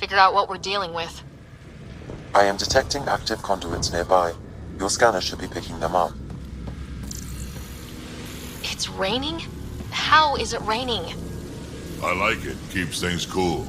figure out what we're dealing with. I am detecting active conduits nearby. Your scanner should be picking them up. It's raining? How is it raining? I like it. Keeps things cool.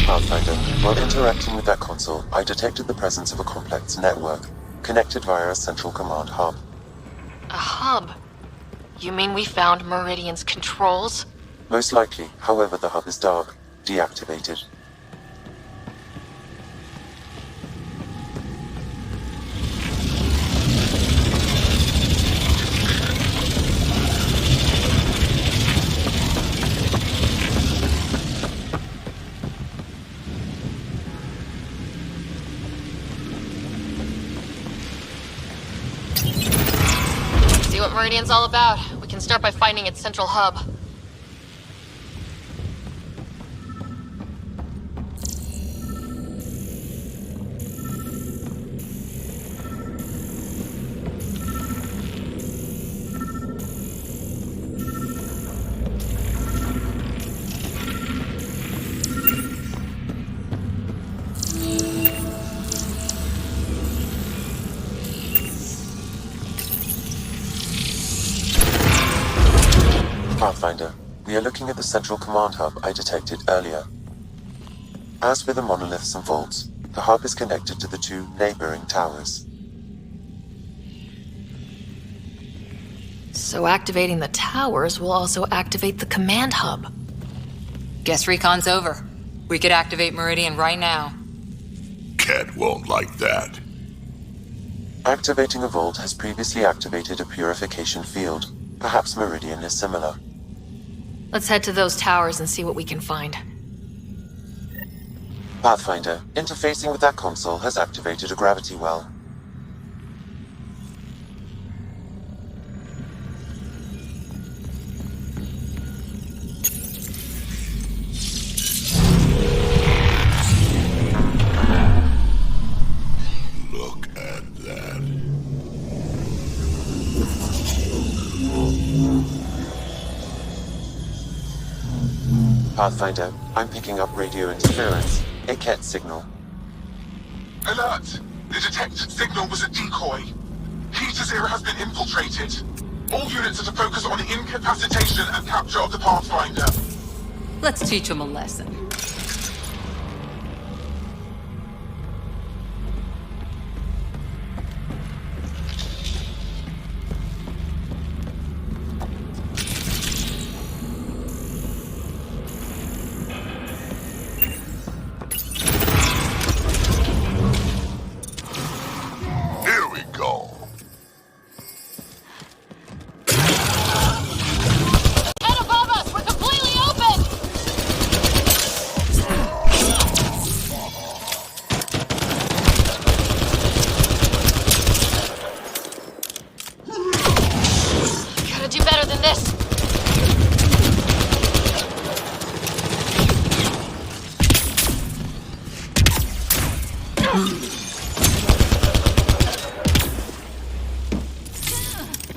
Pathfinder, while interacting with that console, I detected the presence of a complex network, connected via a central command hub. A hub? You mean we found Meridian's controls? Most likely, however, the hub is dark, deactivated. See what Meridian's all about. We can start by finding its central hub. Pathfinder, we are looking at the central command hub I detected earlier. As with the monoliths and vaults, the hub is connected to the two neighboring towers. So activating the towers will also activate the command hub. Guess recon's over. We could activate Meridian right now. Cat won't like that. Activating a vault has previously activated a purification field. Perhaps Meridian is similar. Let's head to those towers and see what we can find. Pathfinder, interfacing with that console has activated a gravity well. Look at that. Pathfinder, I'm picking up radio interference. A cat signal. Alert! The detected signal was a decoy. Heater Zero has been infiltrated. All units are to focus on incapacitation and capture of the Pathfinder. Let's teach him a lesson. Here we go. Head above us! We're completely open! Gotta do better than this.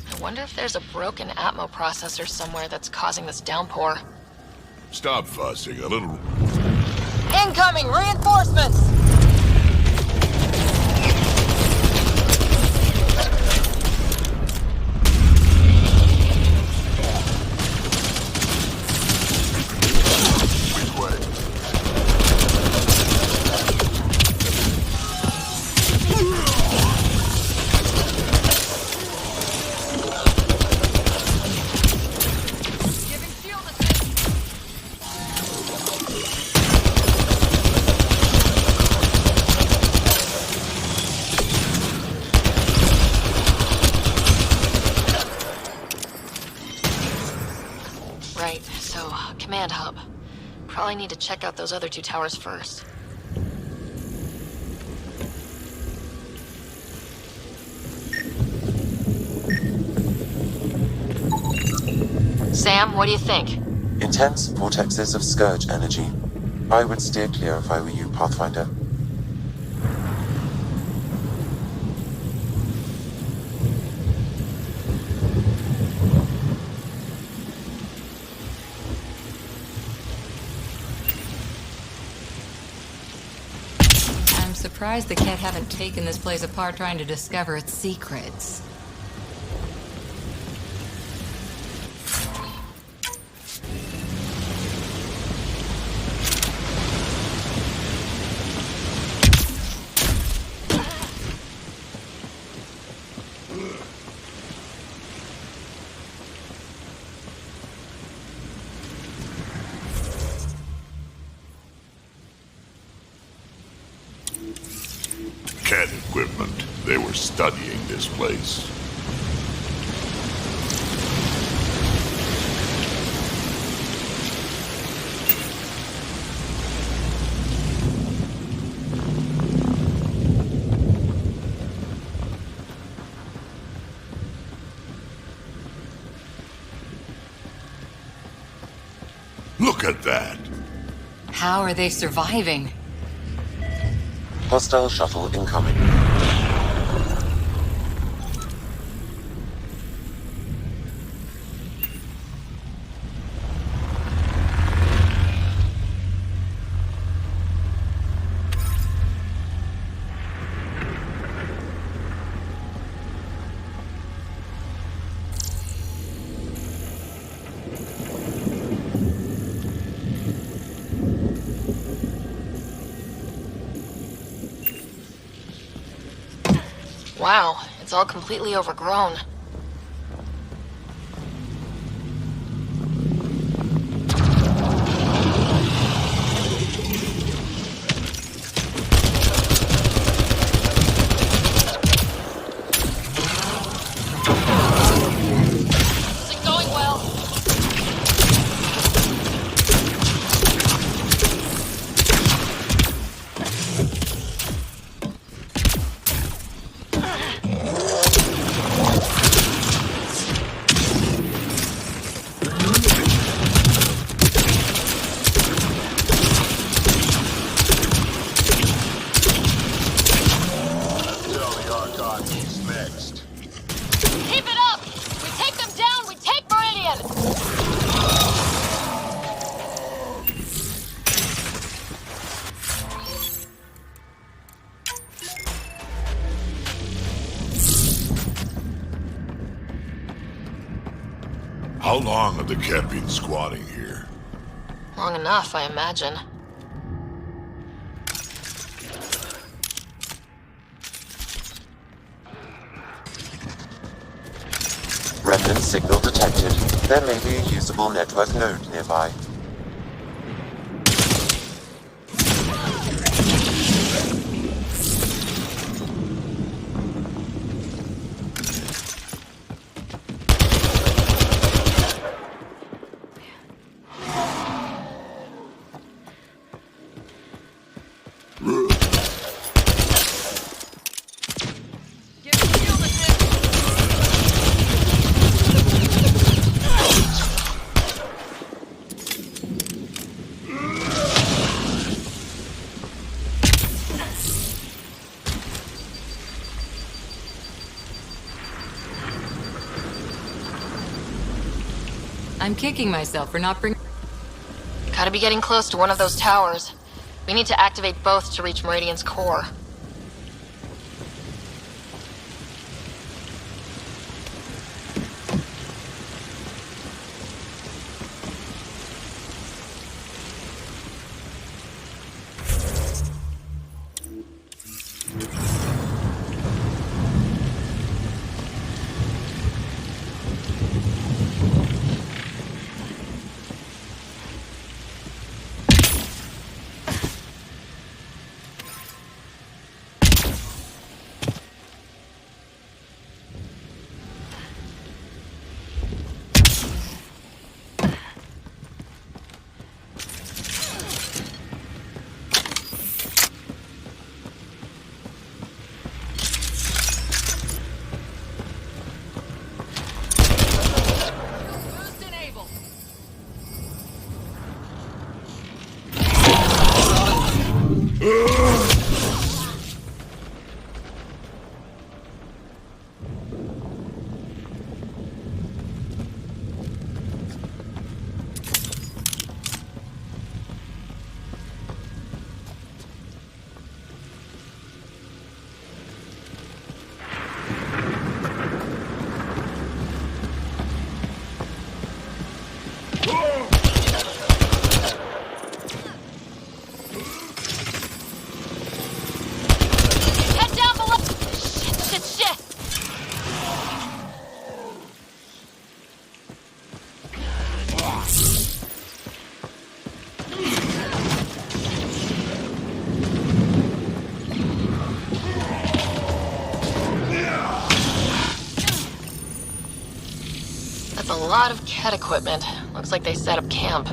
I wonder if there's a broken Atmo processor somewhere that's causing this downpour. Stop fussing. A little... Incoming reinforcements! Which way? Giving shield assist. Right, so, command hub. Probably need to check out those other two towers first. Sam, what do you think? Intense vortexes of scourge energy. I would steer clear if I were you, Pathfinder. surprised the Ket haven't taken this place apart trying to discover its secrets. Cat equipment. They were studying this place. Look at that. How are they surviving? Hostile shuttle incoming. Wow, it's all completely overgrown. Isn't going well. Keep it up! We take them down, we take Meridian! How long have the Cat been squatting here? Long enough, I imagine. Remnant signal detected. There may be a usable network node nearby. I'm kicking myself for not bringing... Gotta be getting close to one of those towers. We need to activate both to reach Meridian's core. lot of Ket equipment. Looks like they set up camp.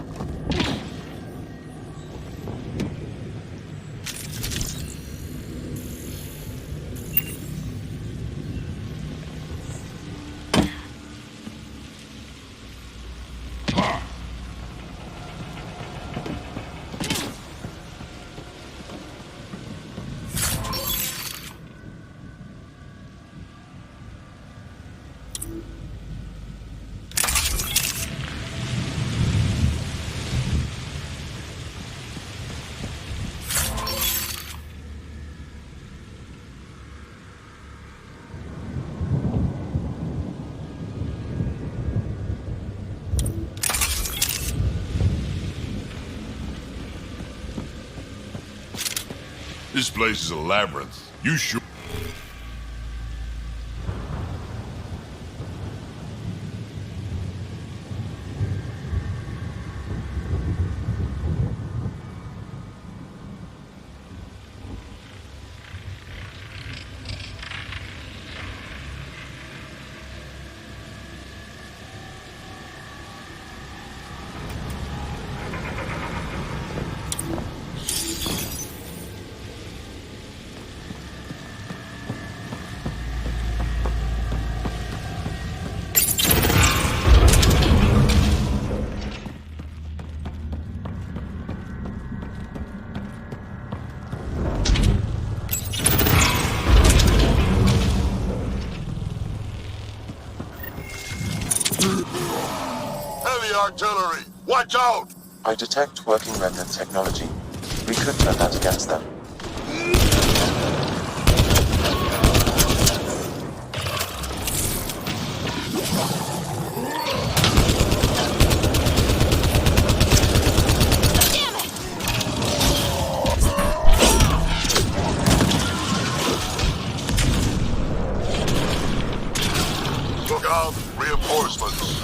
This place is a labyrinth. You sure? Heavy artillery! Watch out! I detect working remnant technology. We could turn that against them. Look out! Reinforcements!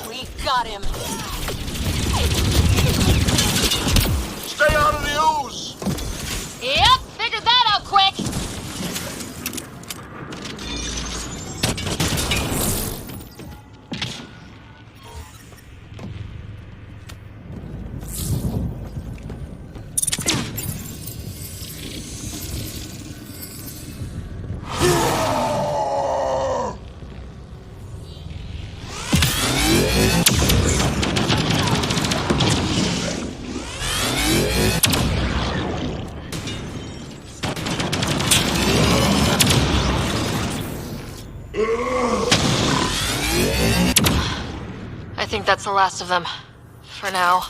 We got him. Stay out of the ooze! Yep, figured that out quick. I think that's the last of them. For now.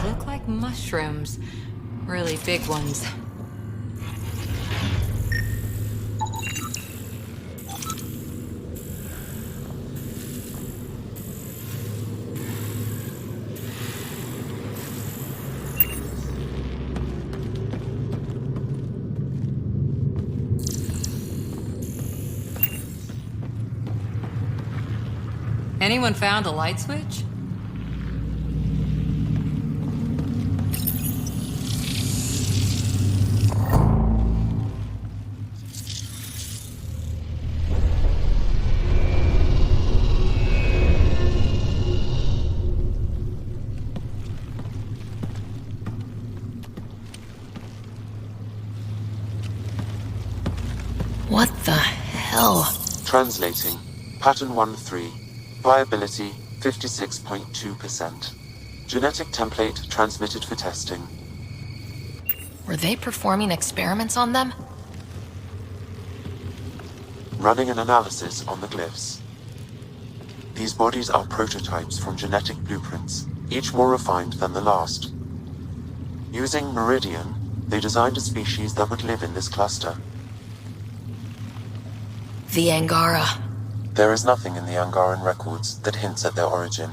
Look like mushrooms. Really big ones. Anyone found a light switch? What the hell? Translating. Pattern 1-3. Viability 56.2%. Genetic template transmitted for testing. Were they performing experiments on them? Running an analysis on the glyphs. These bodies are prototypes from genetic blueprints, each more refined than the last. Using Meridian, they designed a species that would live in this cluster. The Angara. There is nothing in the Angaran records that hints at their origin.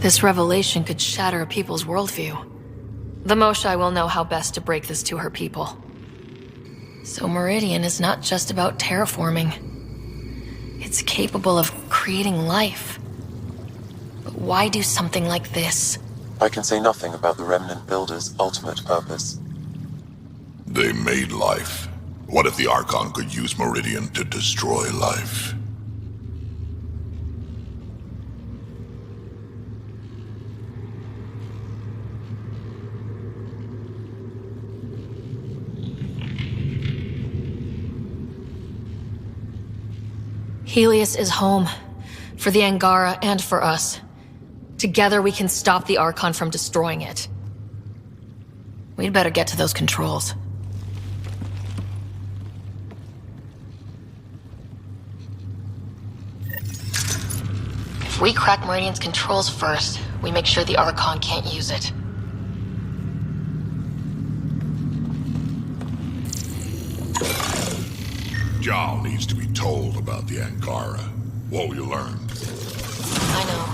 This revelation could shatter a people's worldview. The Moshae will know how best to break this to her people. So Meridian is not just about terraforming. It's capable of creating life. But why do something like this? I can say nothing about the Remnant Builders' ultimate purpose. They made life. What if the Archon could use Meridian to destroy life? Helios is home. For the Angara and for us. Together we can stop the Archon from destroying it. We'd better get to those controls. If we crack Meridian's controls first, we make sure the Archon can't use it. Jal needs to be told about the Angara. What will you learn? I know.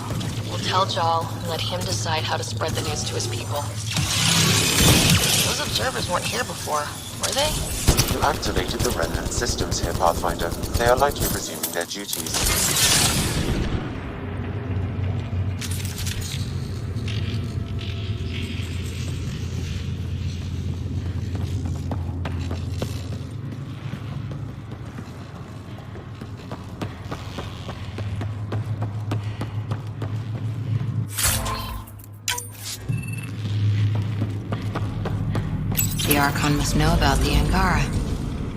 We'll tell Jal and let him decide how to spread the news to his people. Those observers weren't here before, were they? You activated the Remnant systems here, Pathfinder. They are likely resuming their duties. The Archon must know about the Angara.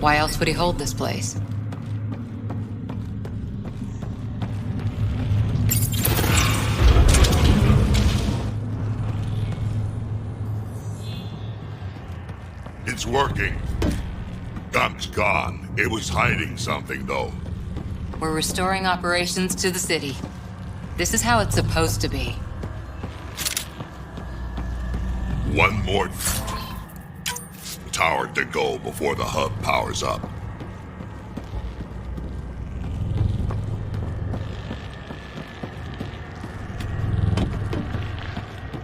Why else would he hold this place? It's working. Gump's gone. It was hiding something, though. We're restoring operations to the city. This is how it's supposed to be. One more tower to go before the hub powers up.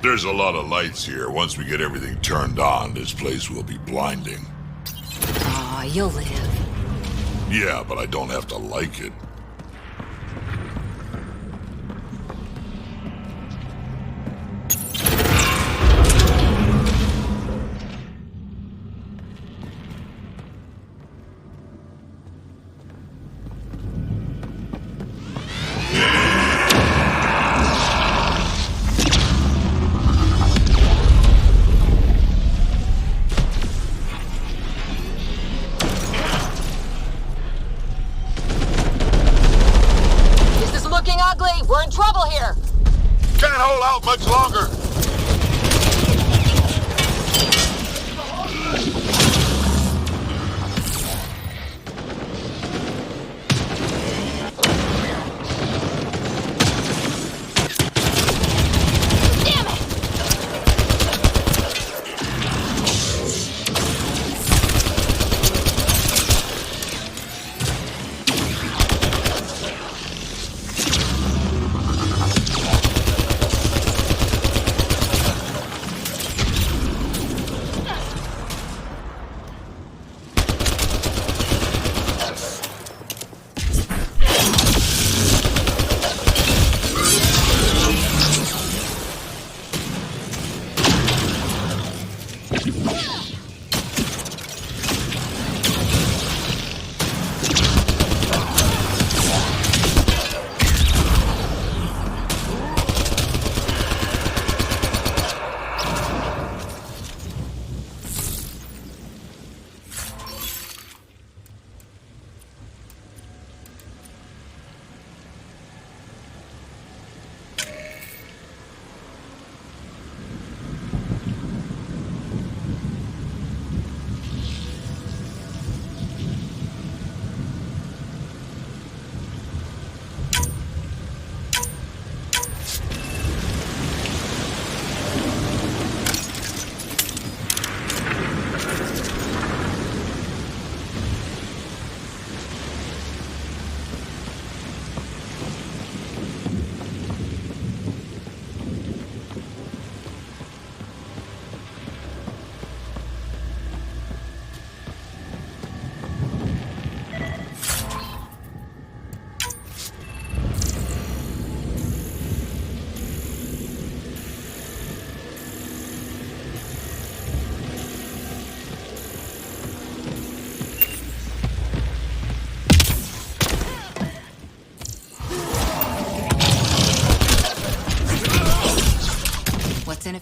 There's a lot of lights here. Once we get everything turned on, this place will be blinding. Aw, you'll live. Yeah, but I don't have to like it. We're in trouble here! Can't hold out much longer.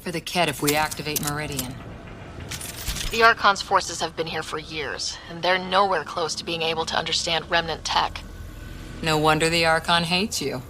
for the Kett if we activate Meridian? The Archon's forces have been here for years, and they're nowhere close to being able to understand Remnant tech. No wonder the Archon hates you.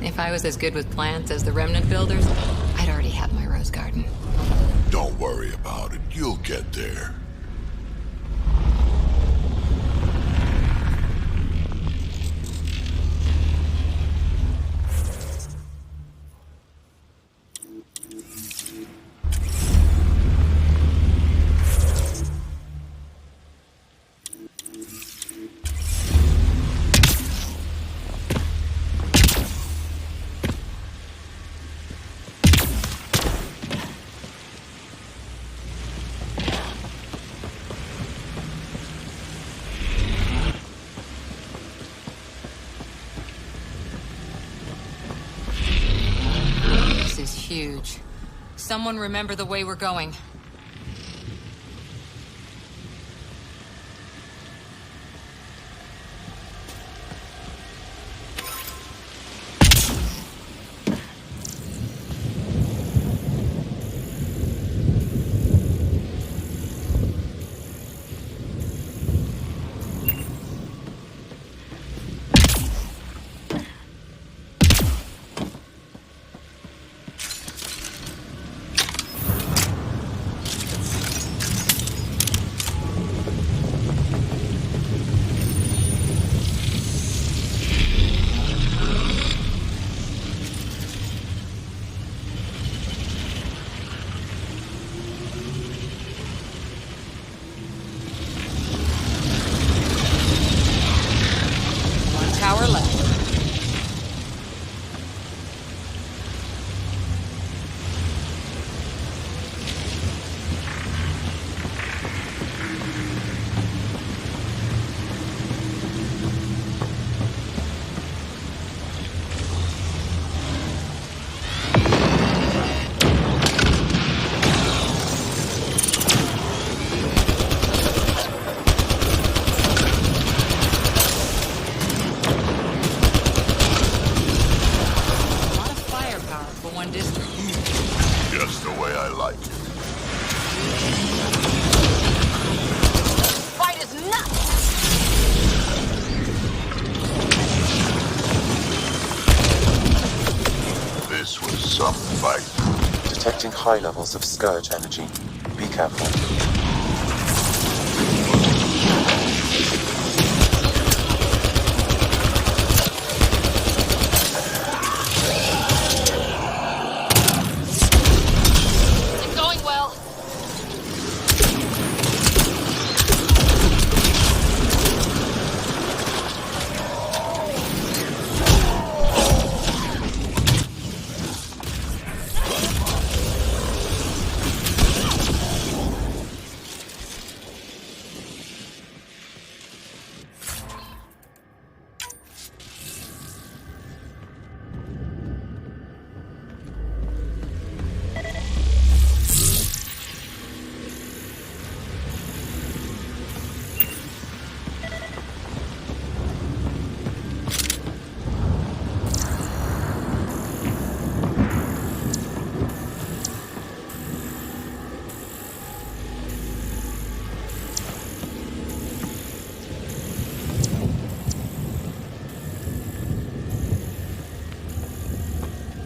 If I was as good with plants as the Remnant builders, I'd already have my rose garden. Don't worry about it. You'll get there. This is huge. Someone remember the way we're going. like it. Fight is nuts! This was some fight. Detecting high levels of Scourge energy. Be careful. It's going well.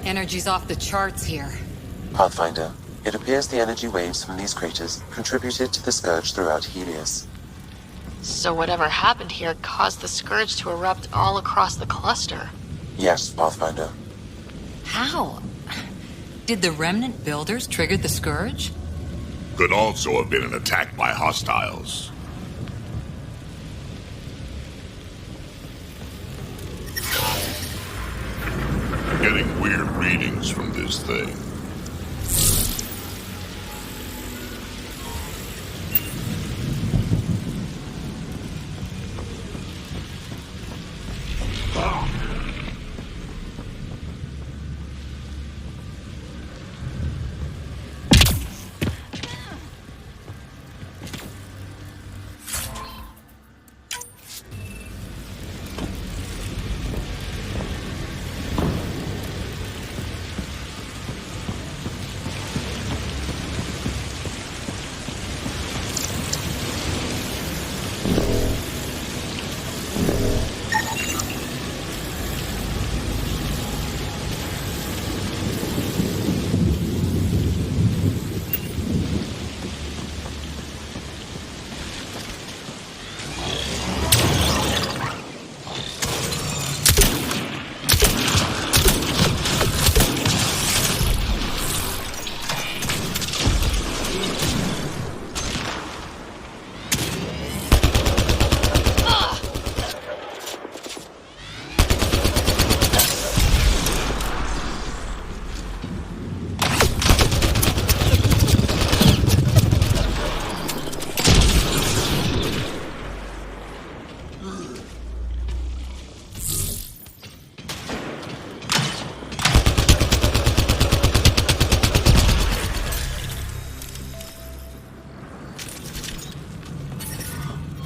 Energy's off the charts here. Pathfinder, it appears the energy waves from these craters contributed to the Scourge throughout Helios. So whatever happened here caused the Scourge to erupt all across the cluster. Yes, Pathfinder. How? Did the Remnant builders trigger the Scourge? Could also have been an attack by hostiles. Getting weird readings from this thing.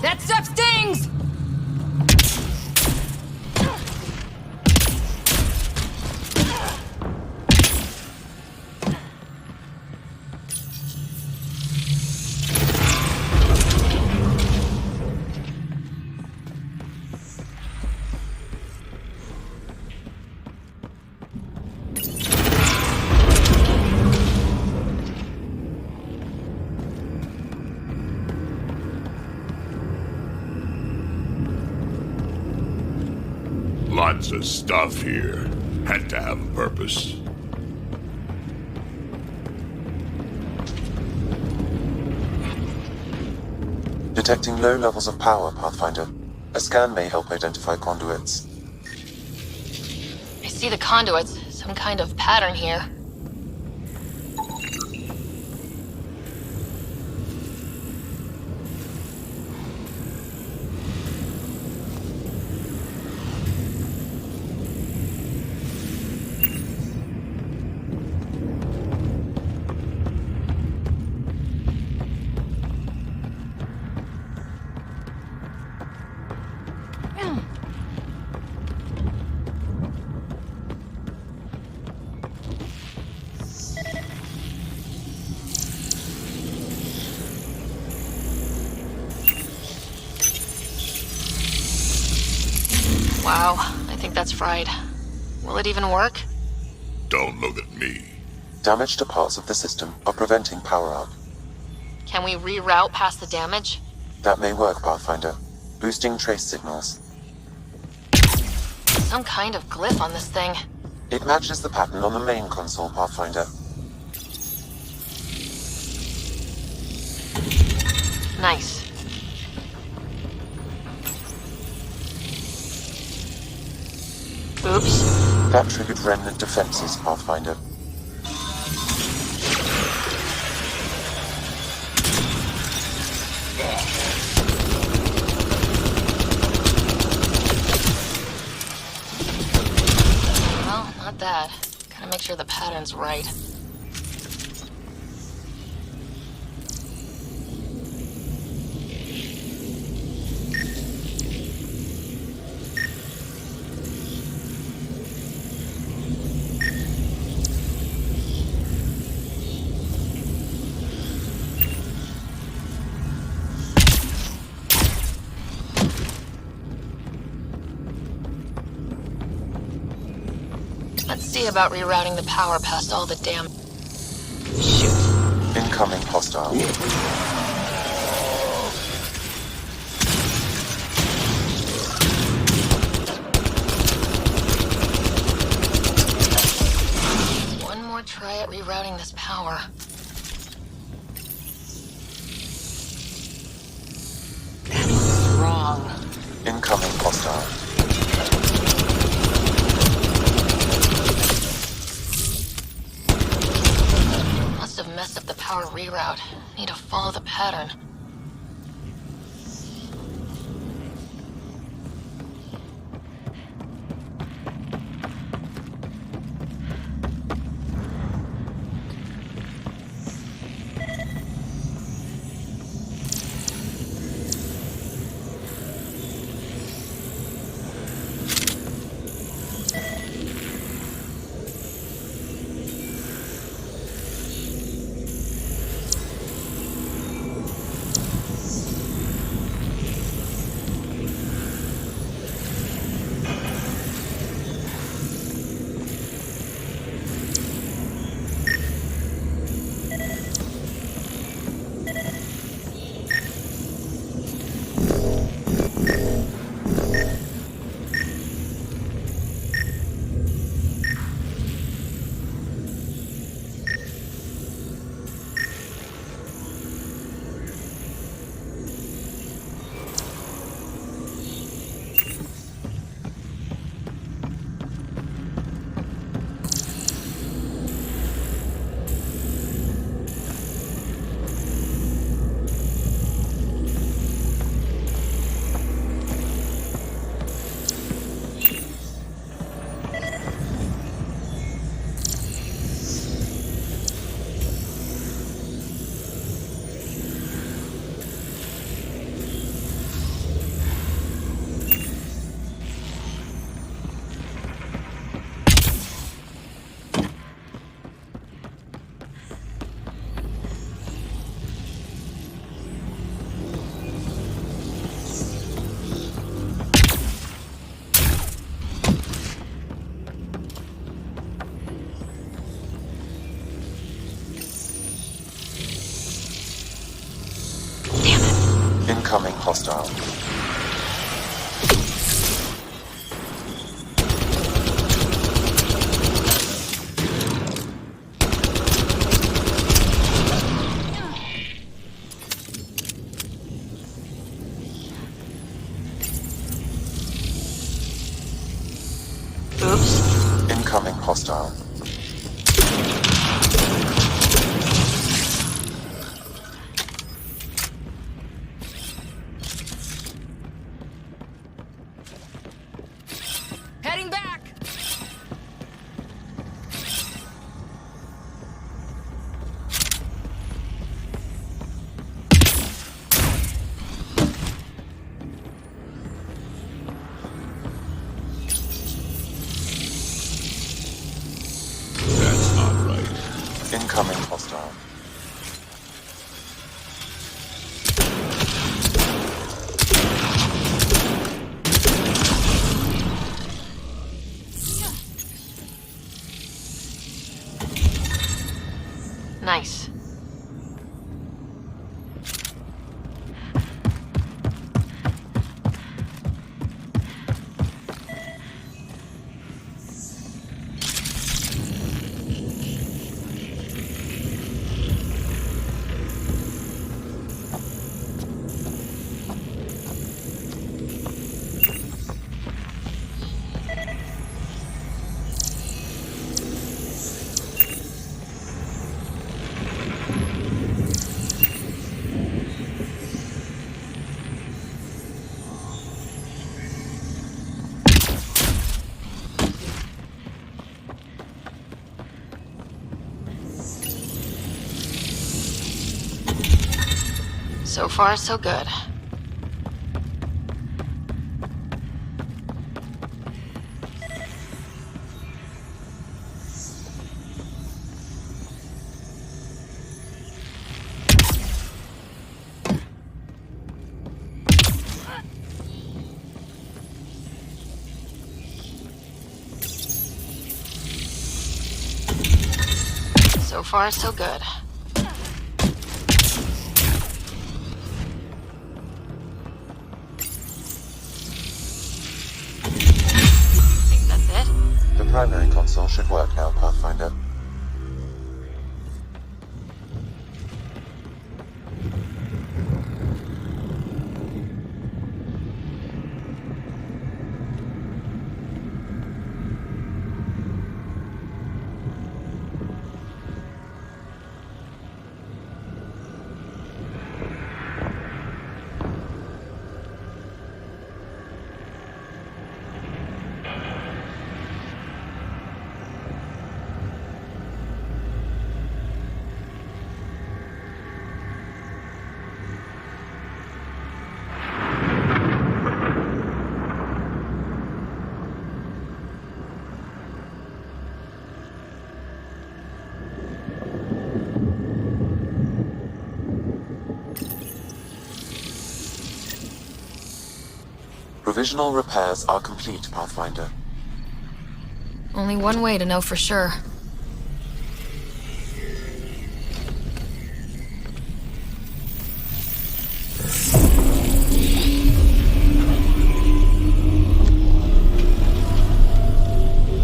That stuff stings! Lots of stuff here. Had to have a purpose. Detecting low levels of power, Pathfinder. A scan may help identify conduits. I see the conduits. Some kind of pattern here. Wow, I think that's fried. Will it even work? Don't look at me. Damage to parts of the system are preventing power-up. Can we reroute past the damage? That may work, Pathfinder. Boosting trace signals. Some kind of glyph on this thing. It matches the pattern on the main console, Pathfinder. Nice. Oops. That triggered remnant defenses, Pathfinder. Well, not that. Gotta make sure the pattern's right. Let's see about rerouting the power past all the damn... Shoot. Incoming hostile. One more try at rerouting this power. That's wrong. Incoming hostile. Must have messed up the power reroute. Need to follow the pattern. Incoming hostile. Oops. Incoming hostile. So far, so good. So far, so good. Think that's it? The primary console should work now, Pathfinder. Provisional repairs are complete, Pathfinder. Only one way to know for sure.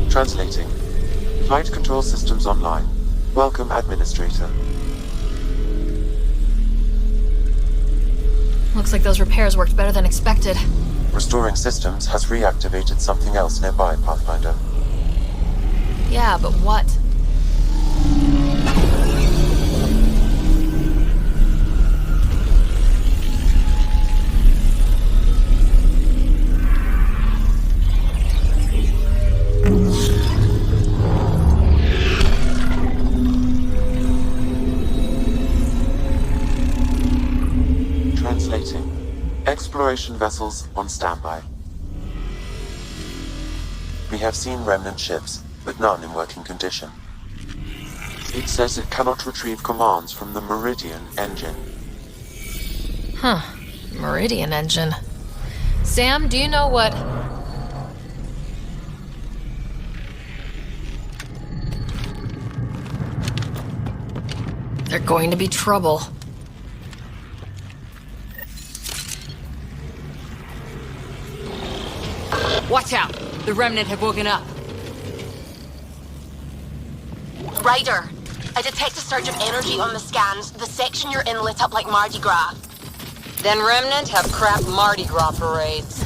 Translating. Flight control systems online. Welcome, Administrator. Looks like those repairs worked better than expected. Restoring systems has reactivated something else nearby, Pathfinder. Yeah, but what? Translating. Exploration vessels on standby. We have seen remnant ships, but none in working condition. It says it cannot retrieve commands from the Meridian engine. Huh. Meridian engine. Sam, do you know what... They're going to be trouble. Watch out! The Remnant have woken up. Ryder, I detect a surge of energy on the scans. The section you're in lit up like Mardi Gras. Then Remnant have crap Mardi Gras parades.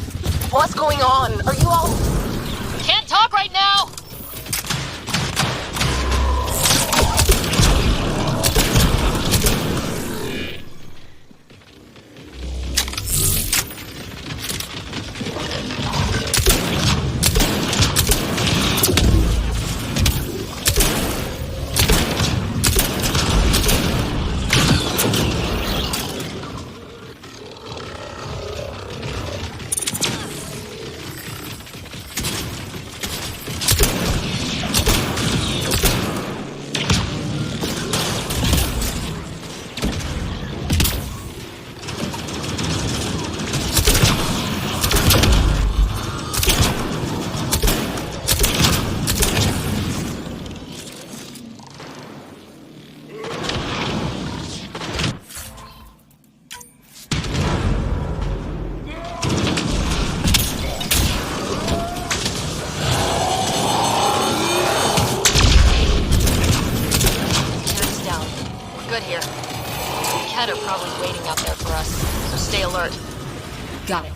What's going on? Are you all... Can't talk right now! Got it.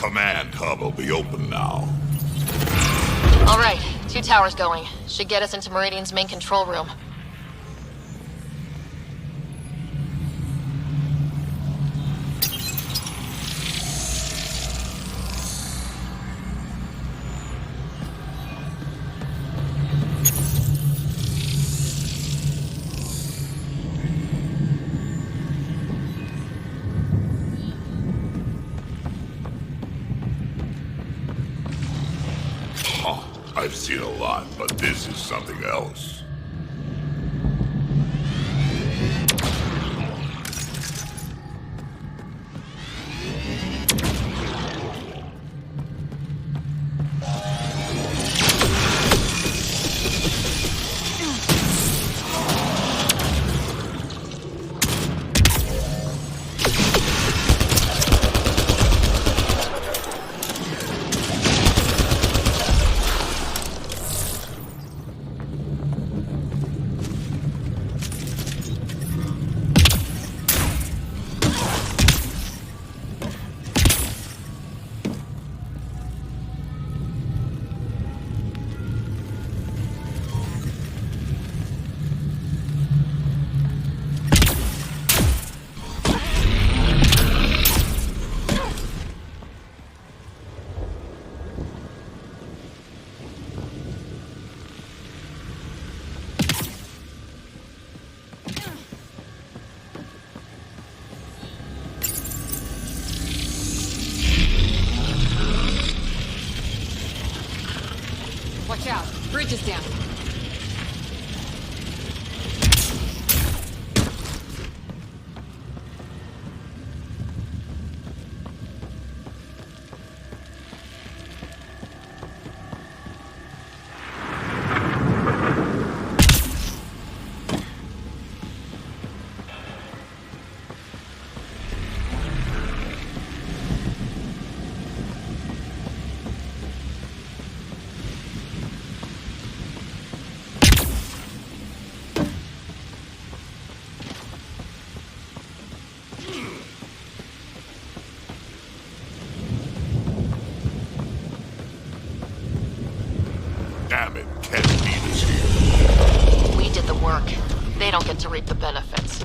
command hub will be open now. All right, 2 towers going. Should get us into Meridian's main control room. I've seen a lot, but this is something else. Watch out. Bridge is down. Damn it, Ken Bean is here. We did the work. They don't get to reap the benefits.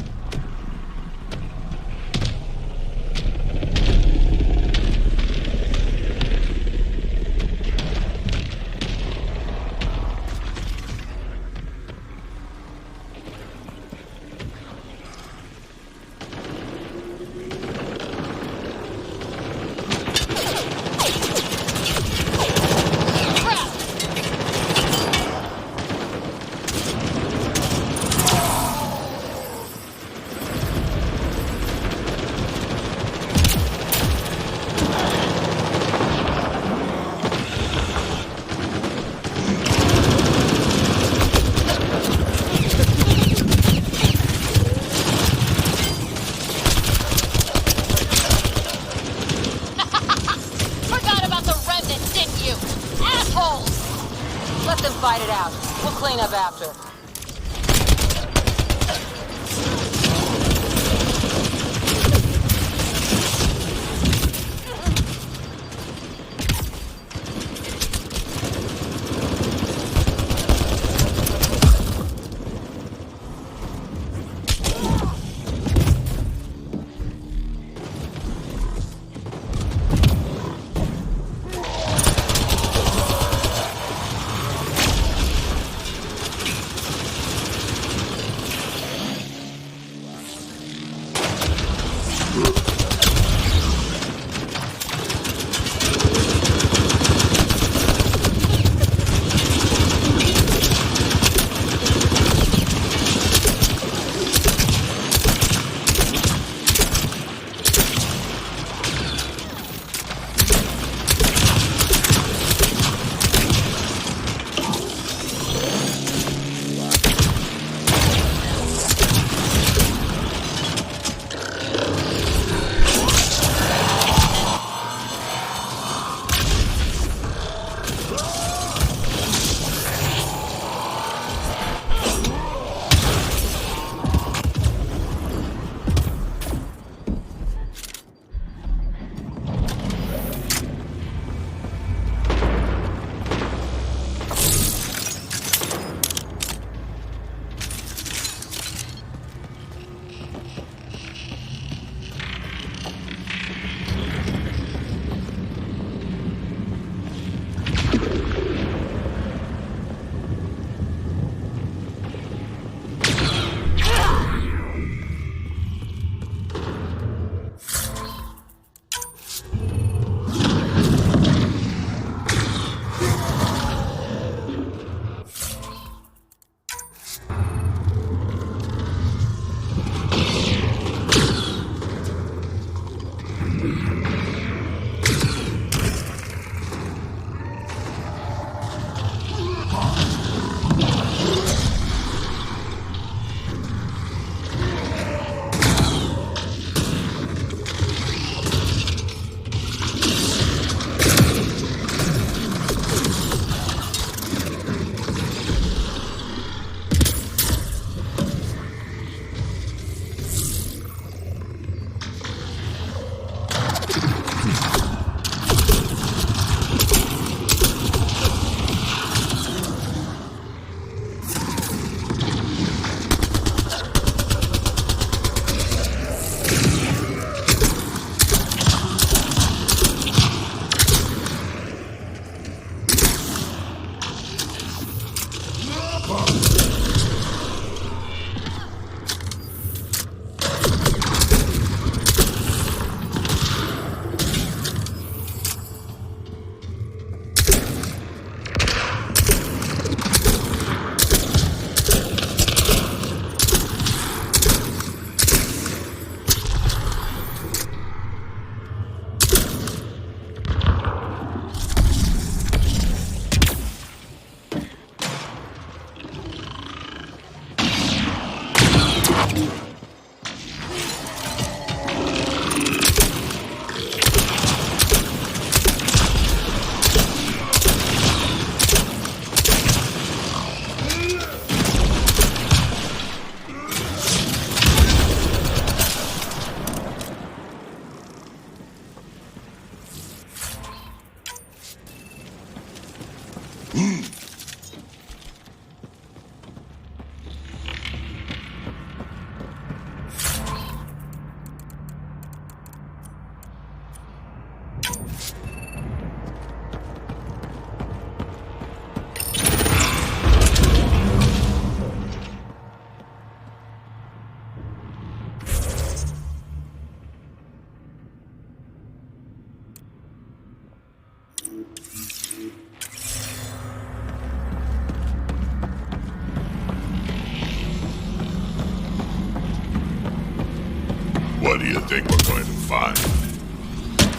What do you think we're going to find?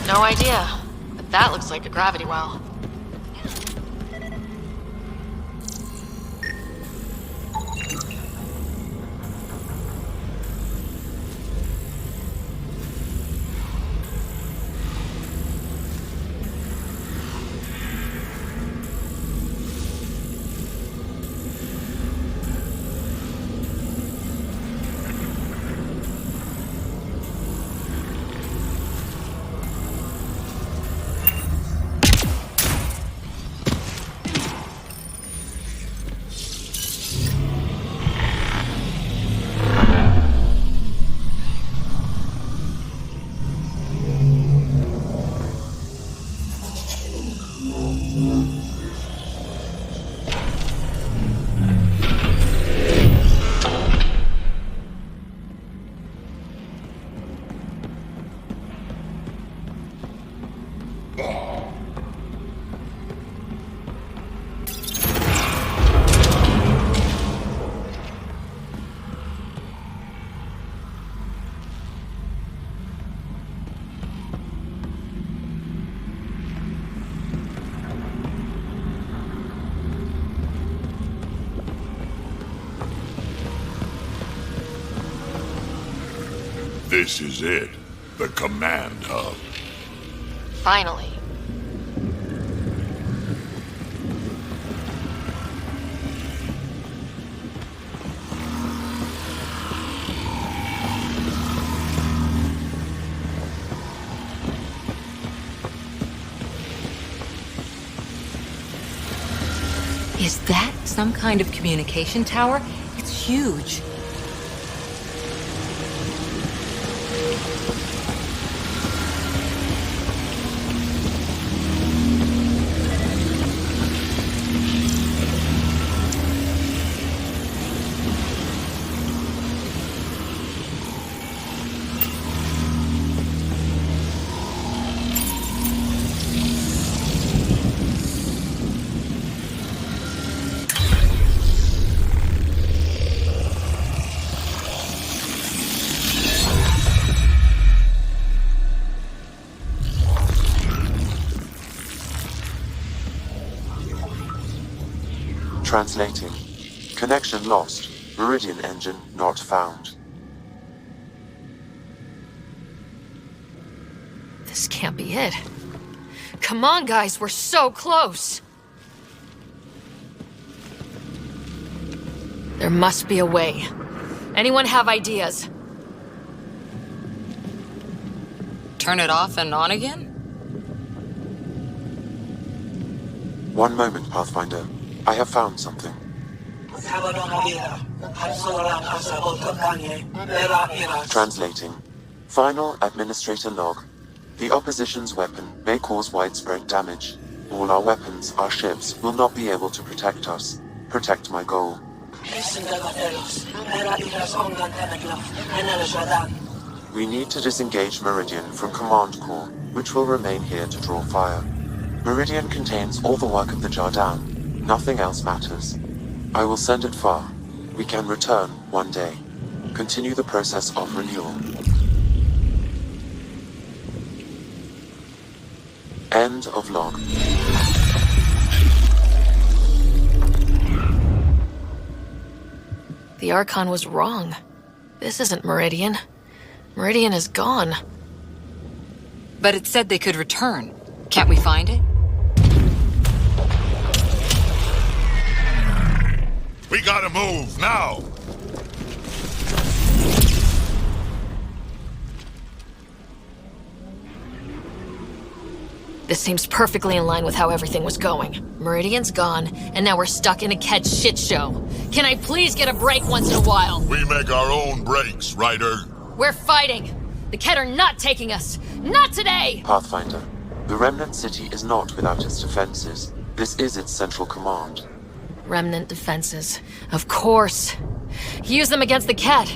No idea, but that looks like a gravity well. This is it. The command hub. Finally. Is that some kind of communication tower? It's huge. Translating. Connection lost. Meridian engine not found. This can't be it. Come on, guys, we're so close. There must be a way. Anyone have ideas? Turn it off and on again? One moment, Pathfinder. I have found something. Translating. Final administrator log. The opposition's weapon may cause widespread damage. All our weapons, our ships, will not be able to protect us. Protect my goal. We need to disengage Meridian from Command Core, which will remain here to draw fire. Meridian contains all the work of the Jardan. Nothing else matters. I will send it far. We can return one day. Continue the process of renewal. End of log. The Archon was wrong. This isn't Meridian. Meridian is gone. But it said they could return. Can't we find it? We gotta move, now! This seems perfectly in line with how everything was going. Meridian's gone, and now we're stuck in a Kett shit show. Can I please get a break once in a while? We make our own breaks, Ryder. We're fighting. The Kett are not taking us. Not today! Pathfinder, the Remnant City is not without its defenses. This is its central command. Remnant defenses. Of course. Use them against the Kett.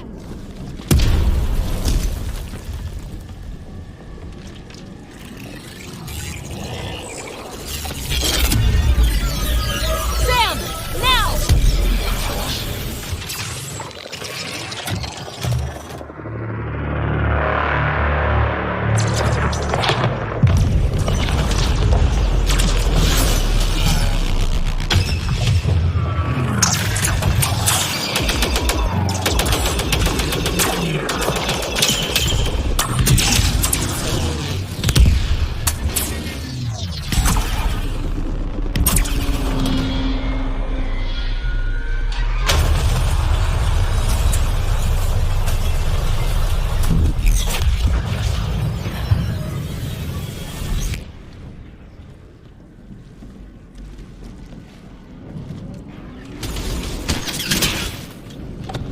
Sam! Now!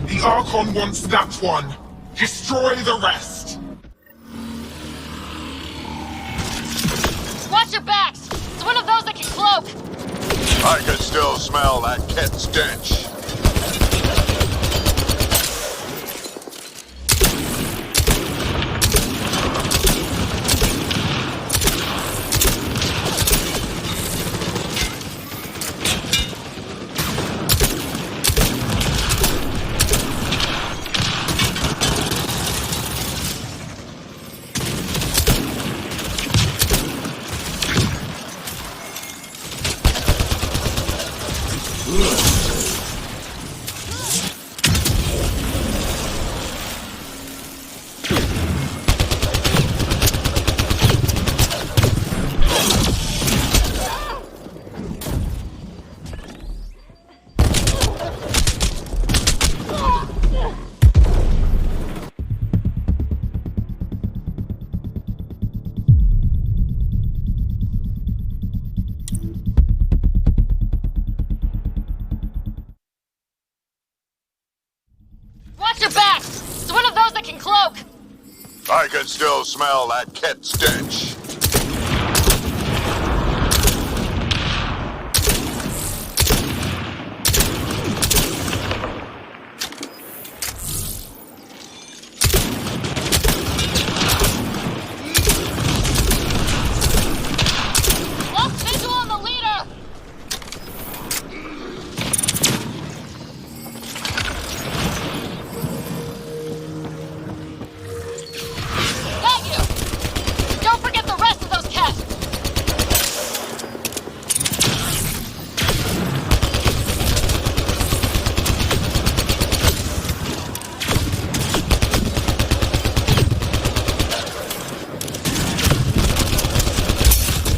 The Archon wants that one. Destroy the rest. Watch your backs! It's one of those that can cloak! I can still smell that Kett stench. Watch your backs! It's one of those that can cloak! I can still smell that Kett stench. Lost visual on the leader! Got you! Don't forget the rest of those cats!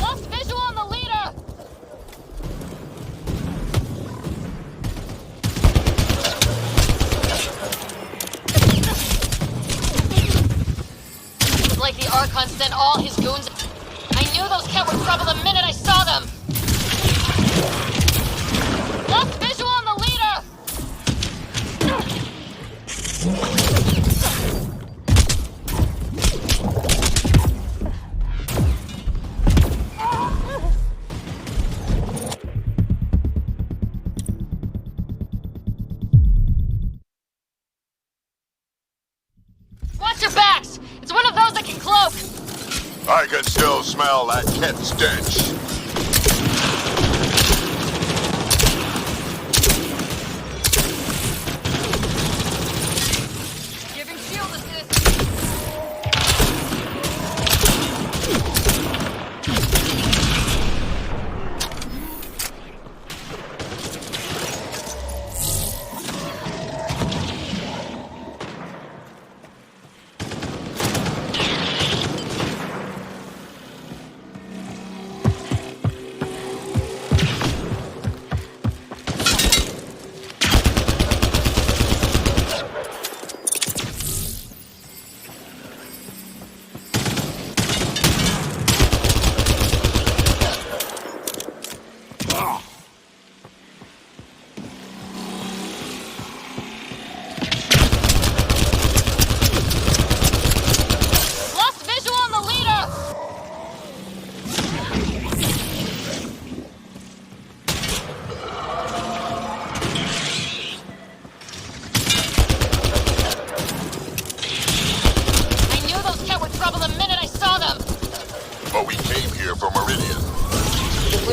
Lost visual on the leader! It's like the Archon sent all his goons. I knew those Kett were trouble the minute I saw them! Lost visual on the leader! Watch your backs! It's one of those that can cloak! I can still smell that Kett stench. Giving shield assist!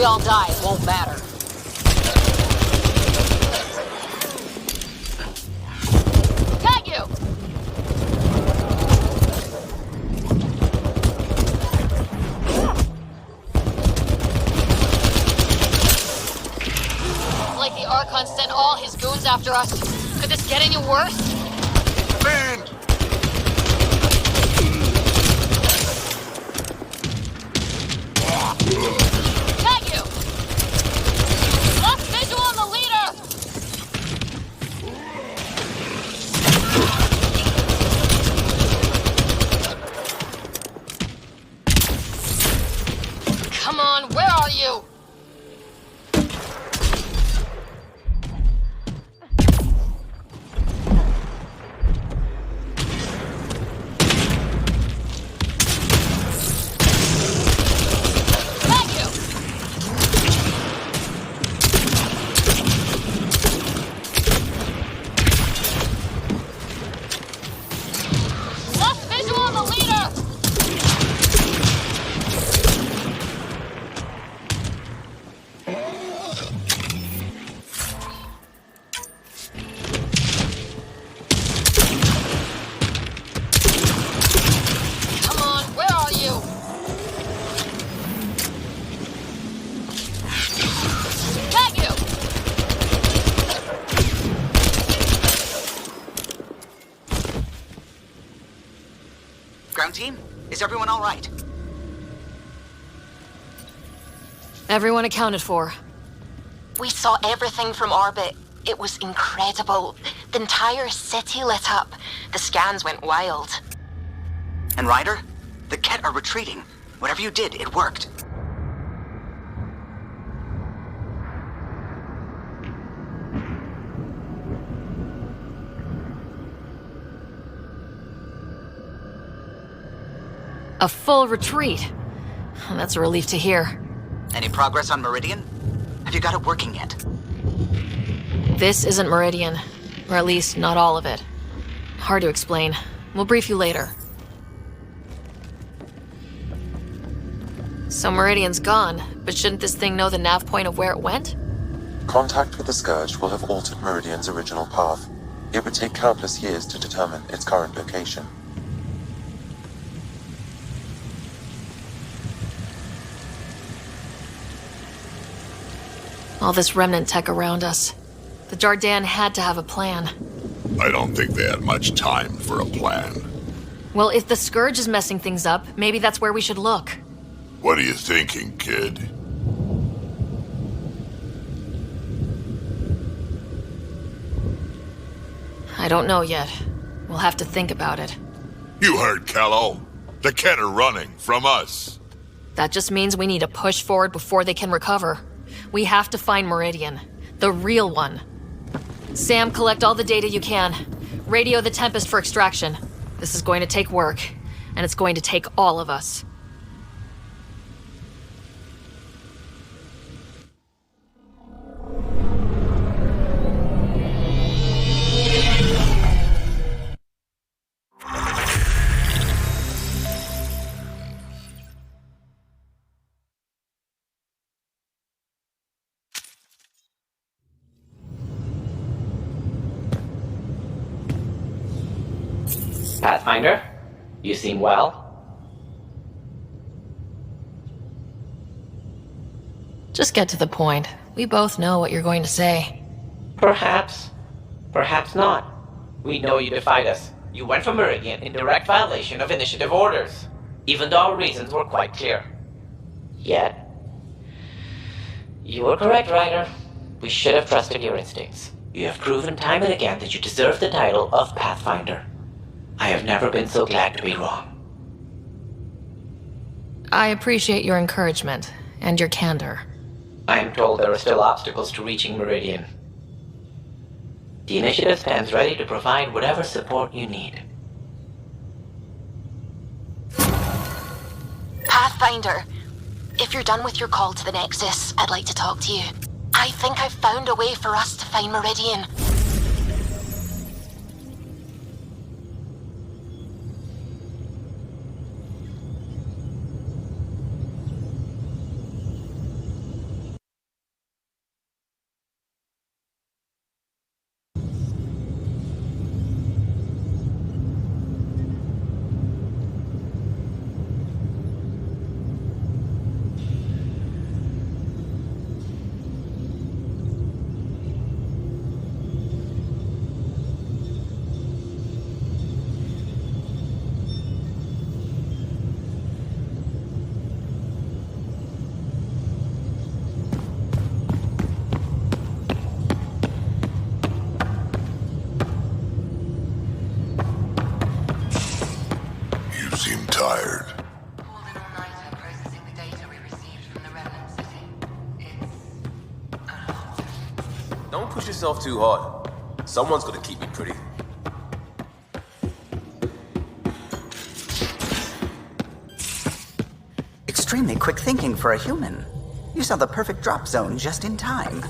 we all die, it won't matter. Tag you! Like the Archon sent all his goons after us. Could this get any worse? Man! Tag you! Lost visual on the leader! Come on, where are you? Tag you! Lost visual on the leader! Come on, where are you? Tag you! Ground team, is everyone all right? Everyone accounted for. We saw everything from orbit. It was incredible. The entire city lit up. The scans went wild. And Ryder? The Ket are retreating. Whatever you did, it worked. A full retreat. That's a relief to hear. Any progress on Meridian? Have you got it working yet? This isn't Meridian. Or at least, not all of it. Hard to explain. We'll brief you later. So Meridian's gone, but shouldn't this thing know the nav point of where it went? Contact with the Scourge will have altered Meridian's original path. It would take countless years to determine its current location. All this remnant tech around us. The Jardin had to have a plan. I don't think they had much time for a plan. Well, if the Scourge is messing things up, maybe that's where we should look. What are you thinking, kid? I don't know yet. We'll have to think about it. You heard, Kello. The Ket are running from us. That just means we need to push forward before they can recover. We have to find Meridian. The real one. Sam, collect all the data you can. Radio the Tempest for extraction. This is going to take work, and it's going to take all of us. Pathfinder, you seem well. Just get to the point. We both know what you're going to say. Perhaps. Perhaps not. We know you defied us. You went for Meridian in direct violation of initiative orders, even though our reasons were quite clear. Yet, you were correct, Ryder. We should have trusted your instincts. You have proven time and again that you deserve the title of Pathfinder. I have never been so glad to be wrong. I appreciate your encouragement and your candor. I am told there are still obstacles to reaching Meridian. The initiative stands ready to provide whatever support you need. Pathfinder, if you're done with your call to the Nexus, I'd like to talk to you. I think I've found a way for us to find Meridian. tired. Pulled an all-nighter processing the data we received from the Remnant City. It's a lot. Don't push yourself too hard. Someone's gonna keep me pretty. Extremely quick thinking for a human. You saw the perfect drop zone just in time.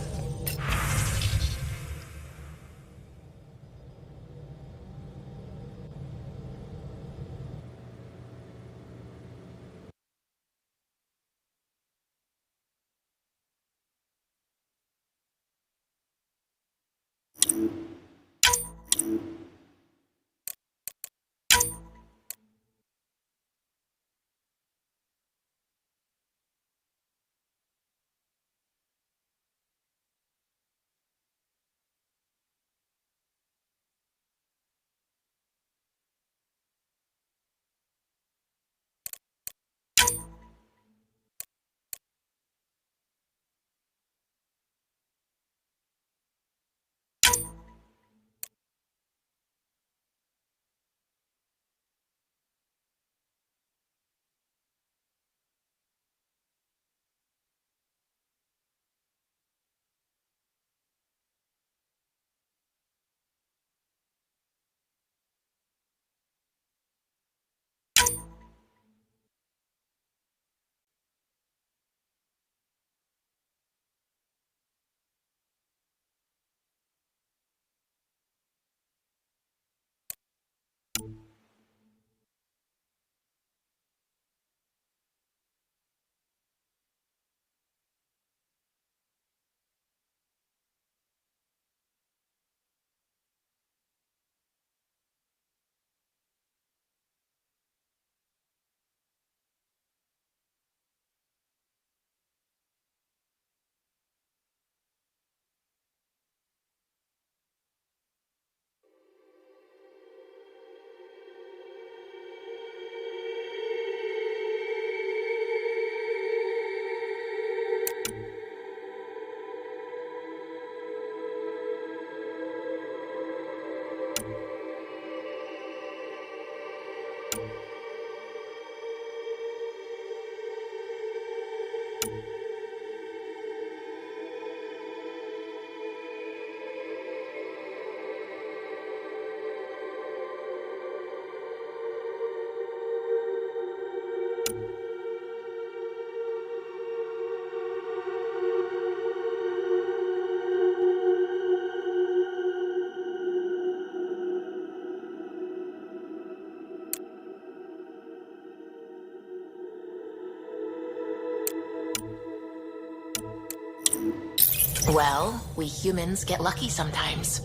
Well, we humans get lucky sometimes.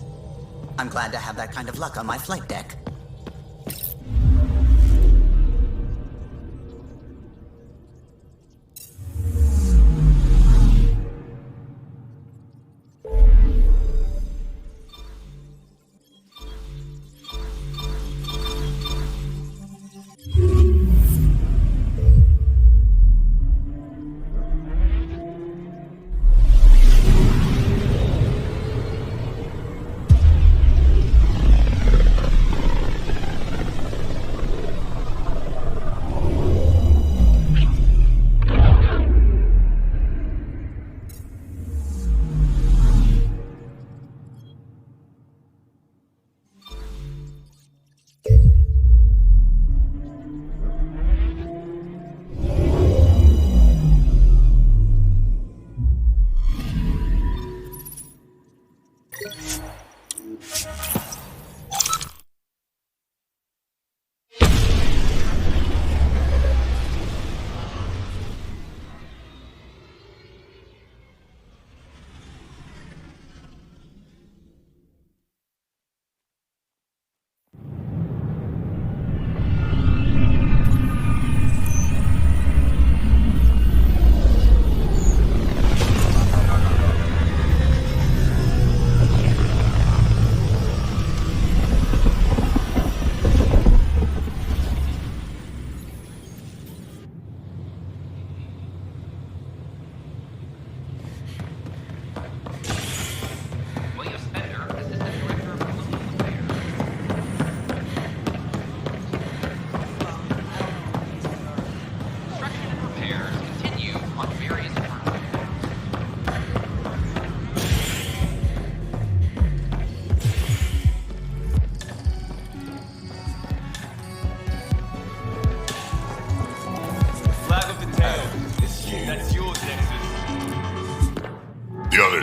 I'm glad to have that kind of luck on my flight deck.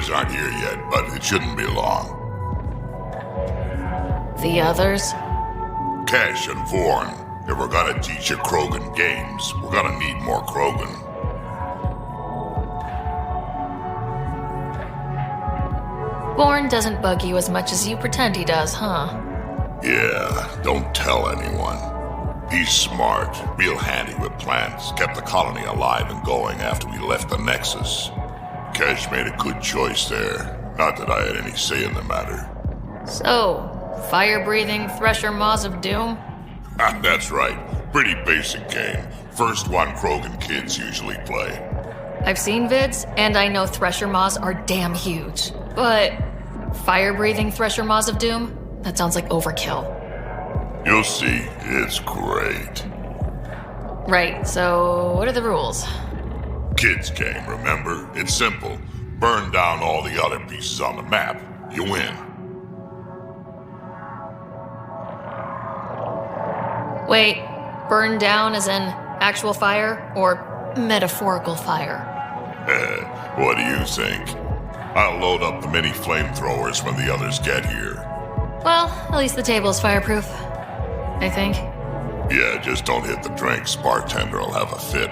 others aren't here yet, but it shouldn't be long. The others? Cash and Vorn. If we're gonna teach you Krogan games, we're gonna need more Krogan. Bourne doesn't bug you as much as you pretend he does, huh? Yeah, don't tell anyone. He's smart, real handy with plans, kept the colony alive and going after we left the Nexus. Cash made a good choice there. Not that I had any say in the matter. So, fire-breathing Thresher Maws of Doom? That's right. Pretty basic game. First one Krogan kids usually play. I've seen vids, and I know Thresher Maws are damn huge. But fire-breathing Thresher Maws of Doom? That sounds like overkill. You'll see. It's great. Right, so what are the rules? Kids game, remember? It's simple. Burn down all the other pieces on the map. You win. Wait, burn down as in actual fire or metaphorical fire? What do you think? I'll load up the mini flamethrowers when the others get here. Well, at least the table's fireproof. I think. Yeah, just don't hit the drinks. Bartender will have a fit.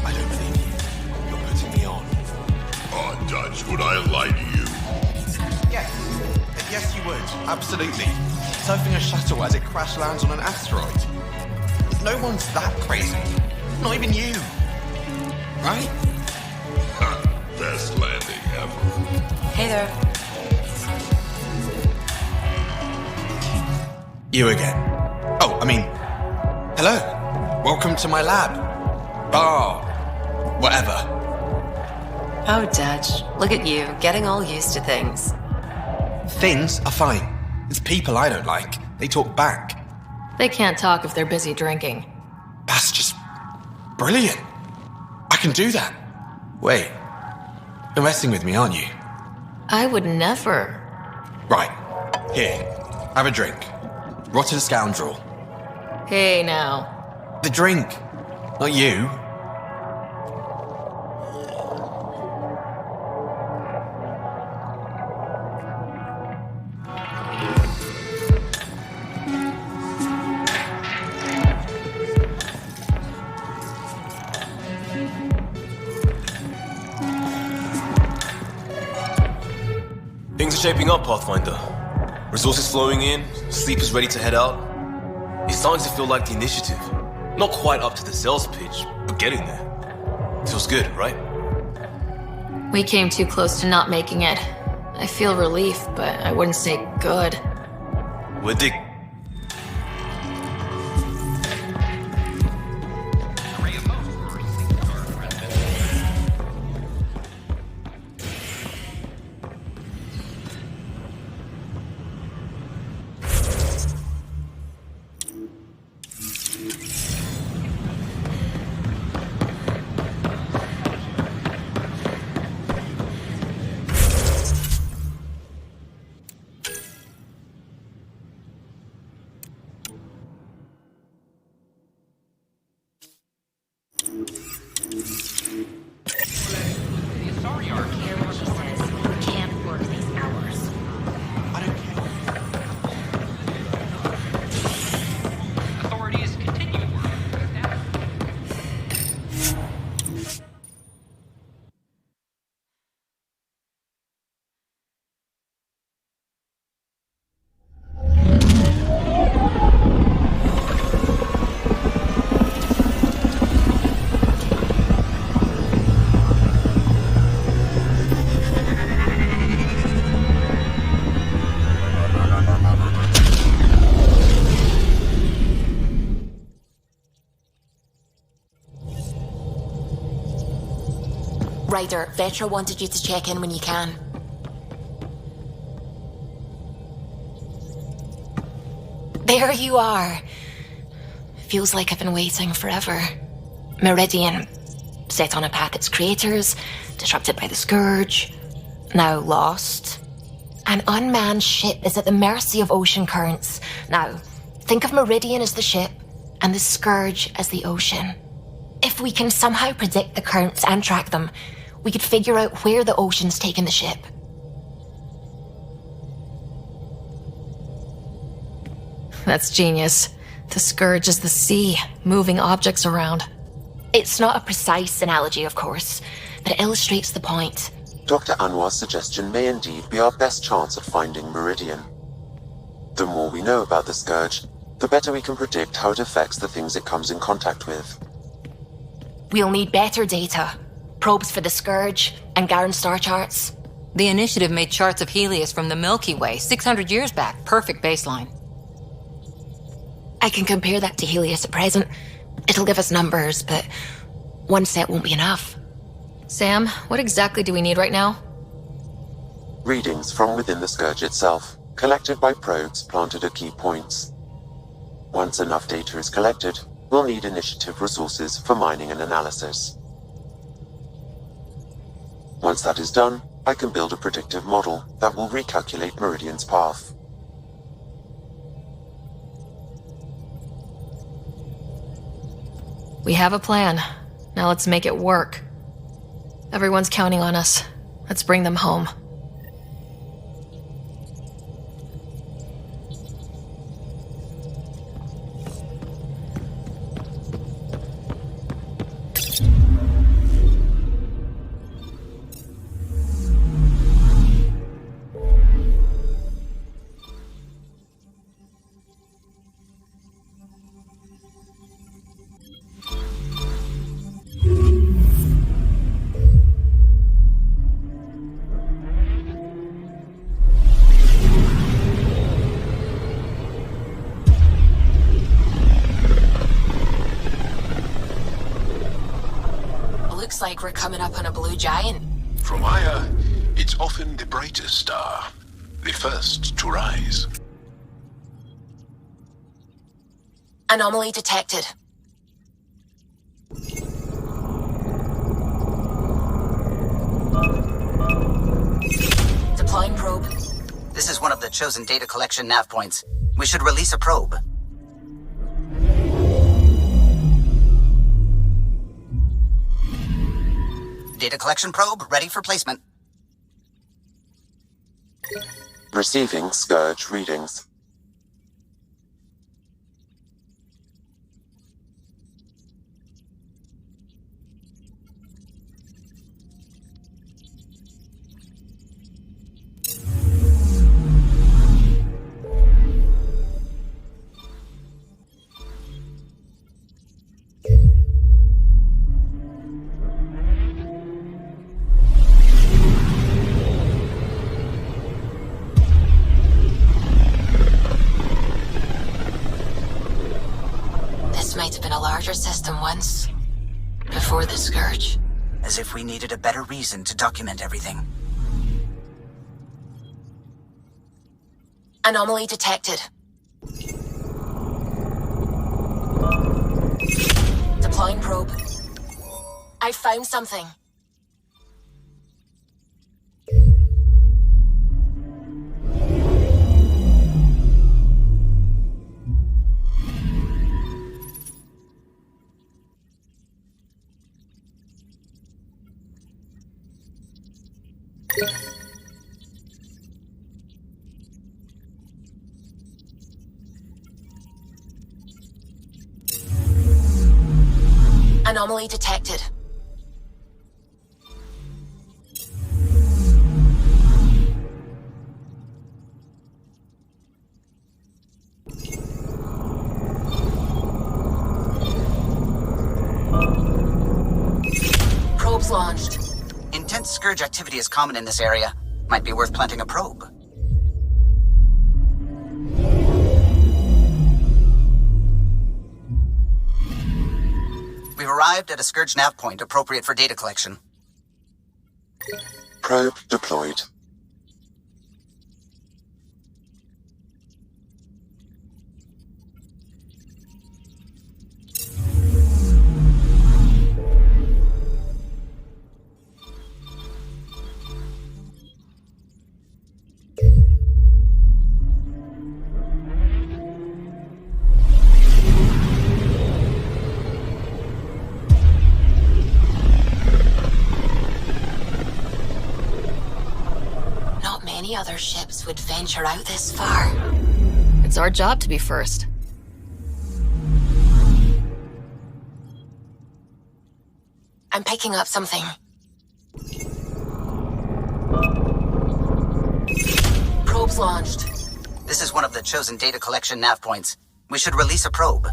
I don't believe you. You're putting me on. Oh, Dutch, would I lie to you? Yes. Yes, you would. Absolutely. Surfing a shuttle as it crash lands on an asteroid. No one's that crazy. Not even you. Right? Best landing ever. Hey there. You again. Oh, I mean, hello. Welcome to my lab. Bar. Whatever. Oh, Dutch, look at you, getting all used to things. Things are fine. It's people I don't like. They talk back. They can't talk if they're busy drinking. That's just brilliant. I can do that. Wait. You're messing with me, aren't you? I would never. Right. Here. Have a drink. Rotten scoundrel. Hey, now. The drink. Not you. Things are shaping up, Pathfinder. Resources flowing in, sleepers ready to head out. It's starting to feel like the initiative. Not quite up to the sales pitch, but getting there. Feels good, right? We came too close to not making it. I feel relief, but I wouldn't say good. We're dig. Ryder, Vetra wanted you to check in when you can. There you are. Feels like I've been waiting forever. Meridian, set on a path its creators, disrupted by the Scourge, now lost. An unmanned ship is at the mercy of ocean currents. Now, think of Meridian as the ship and the Scourge as the ocean. If we can somehow predict the currents and track them, we could figure out where the ocean's taken the ship. That's genius. The Scourge is the sea, moving objects around. It's not a precise analogy, of course, but it illustrates the point. Dr. Anwar's suggestion may indeed be our best chance at finding Meridian. The more we know about the Scourge, the better we can predict how it affects the things it comes in contact with. We'll need better data. Probes for the Scourge and Garen star charts. The Initiative made charts of Helios from the Milky Way 600 years back. Perfect baseline. I can compare that to Helios at present. It'll give us numbers, but one set won't be enough. Sam, what exactly do we need right now? Readings from within the Scourge itself, collected by probes planted at key points. Once enough data is collected, we'll need Initiative resources for mining and analysis. Once that is done, I can build a predictive model that will recalculate Meridian's path. We have a plan. Now let's make it work. Everyone's counting on us. Let's bring them home. Looks like we're coming up on a blue giant. From Aya, it's often the brightest star, the first to rise. Anomaly detected. Deploying probe. This is one of the chosen data collection nav points. We should release a probe. Data collection probe ready for placement. Receiving Scourge readings. Might have been a larger system once, before the Scourge. As if we needed a better reason to document everything. Anomaly detected. Deploying probe. I found something. Anomaly detected. Probes launched. Intense Scourge activity is common in this area. Might be worth planting a probe. We've arrived at a Scourge nav point appropriate for data collection. Probe deployed. any other ships would venture out this far. It's our job to be first. I'm picking up something. Probe's launched. This is one of the chosen data collection nav points. We should release a probe.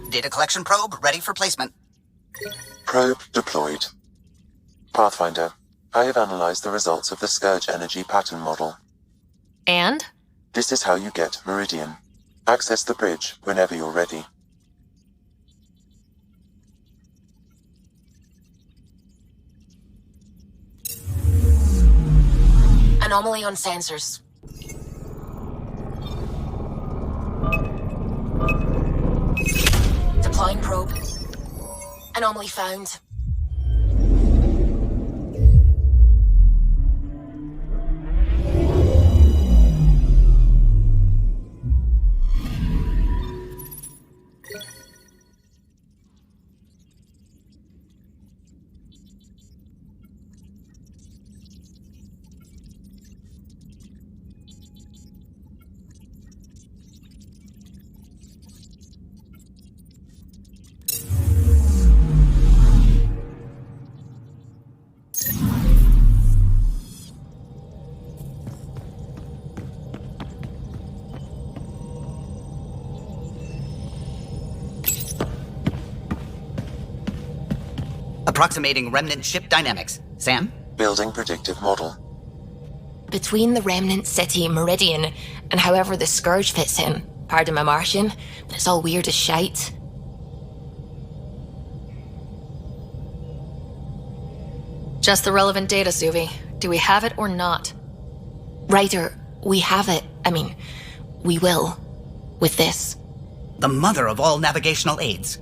Data collection probe ready for placement. Probe deployed. Pathfinder, I have analyzed the results of the Scourge energy pattern model. And? This is how you get Meridian. Access the bridge whenever you're ready. Anomaly on sensors. Deploying probe. Anomaly found. Approximating remnant ship dynamics. Sam? Building predictive model. Between the remnant city, Meridian, and however the Scourge fits in, pardon my Martian, but it's all weird as shite. Just the relevant data, Suvi. Do we have it or not? Ryder, we have it. I mean, we will. With this. The mother of all navigational aids.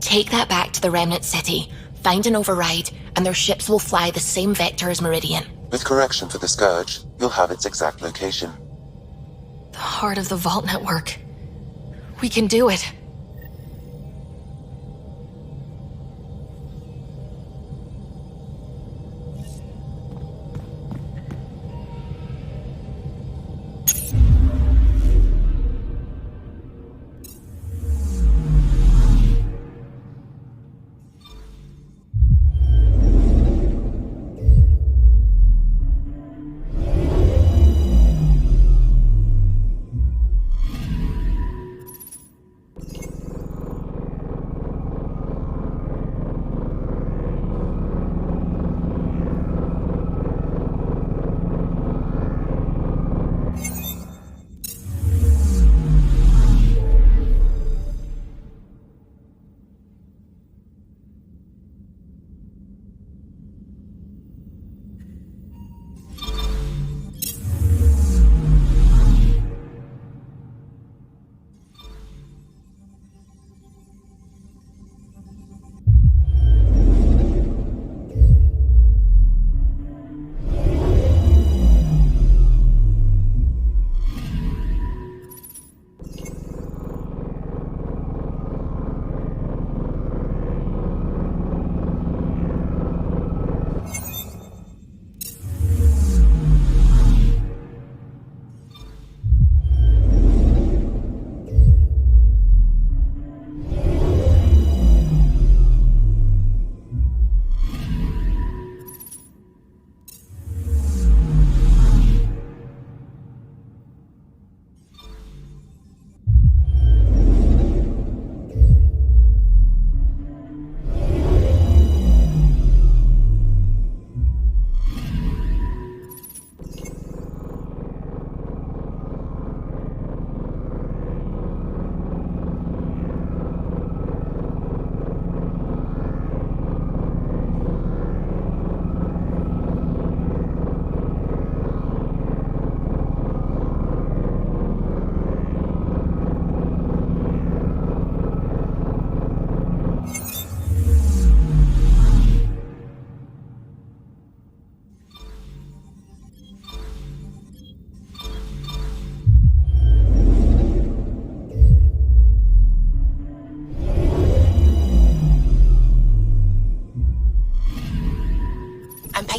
Take that back to the remnant city, find an override, and their ships will fly the same vector as Meridian. With correction for the Scourge, you'll have its exact location. The heart of the Vault Network. We can do it.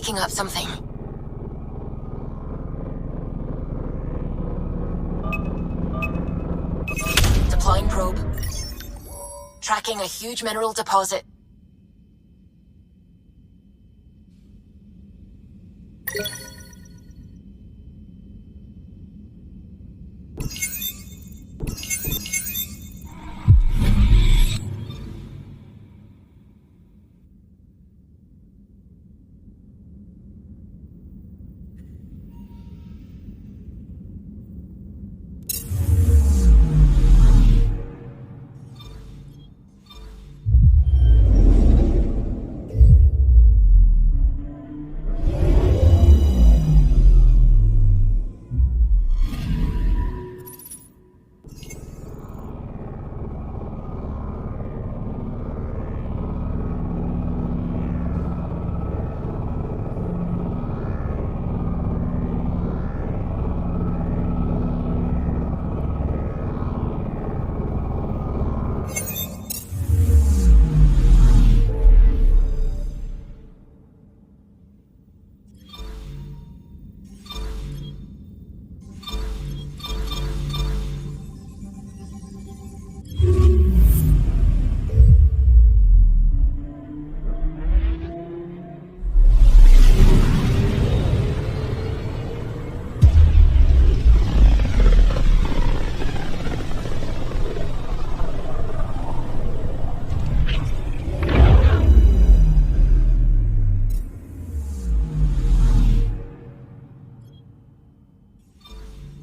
picking up something. Deploying probe. Tracking a huge mineral deposit.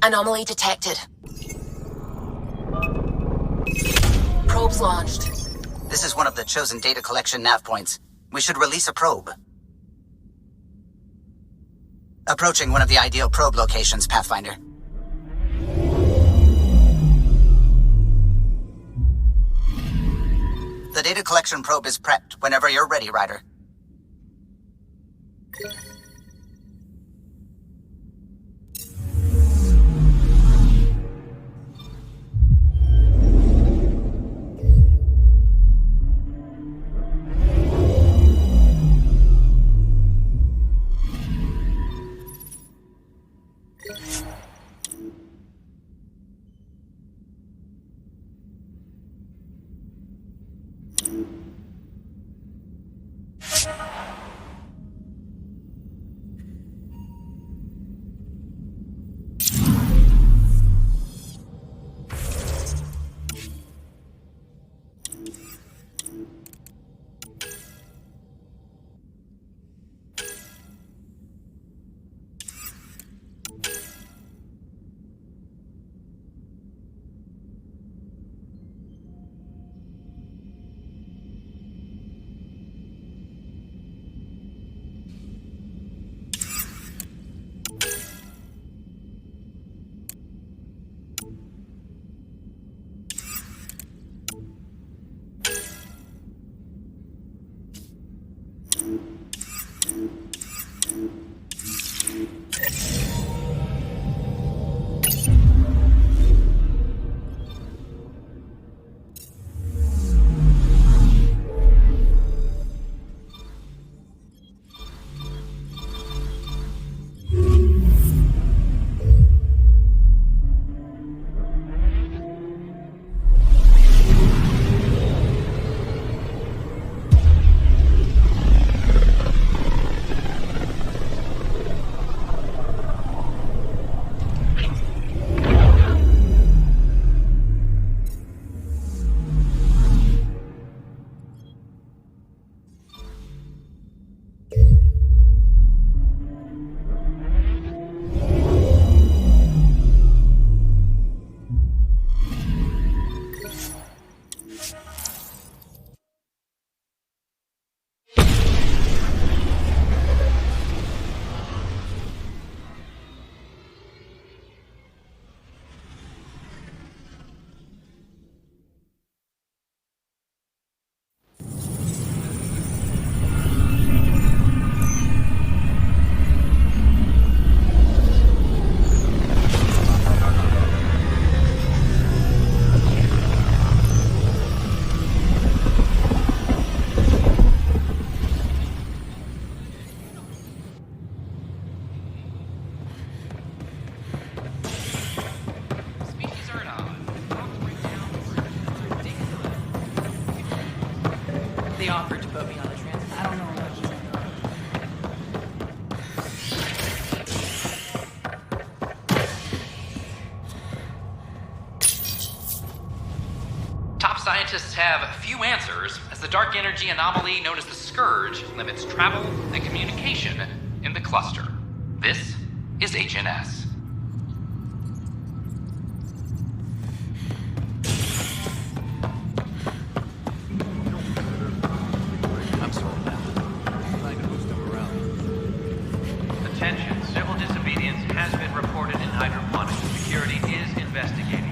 Anomaly detected. Probes launched. This is one of the chosen data collection nav points. We should release a probe. Approaching one of the ideal probe locations, Pathfinder. The data collection probe is prepped whenever you're ready, Ryder. top scientists have few answers, as the dark energy anomaly known as the Scourge limits travel and communication in the cluster. This is HNS. Attention, civil disobedience has been reported in hydroponics. Security is investigating.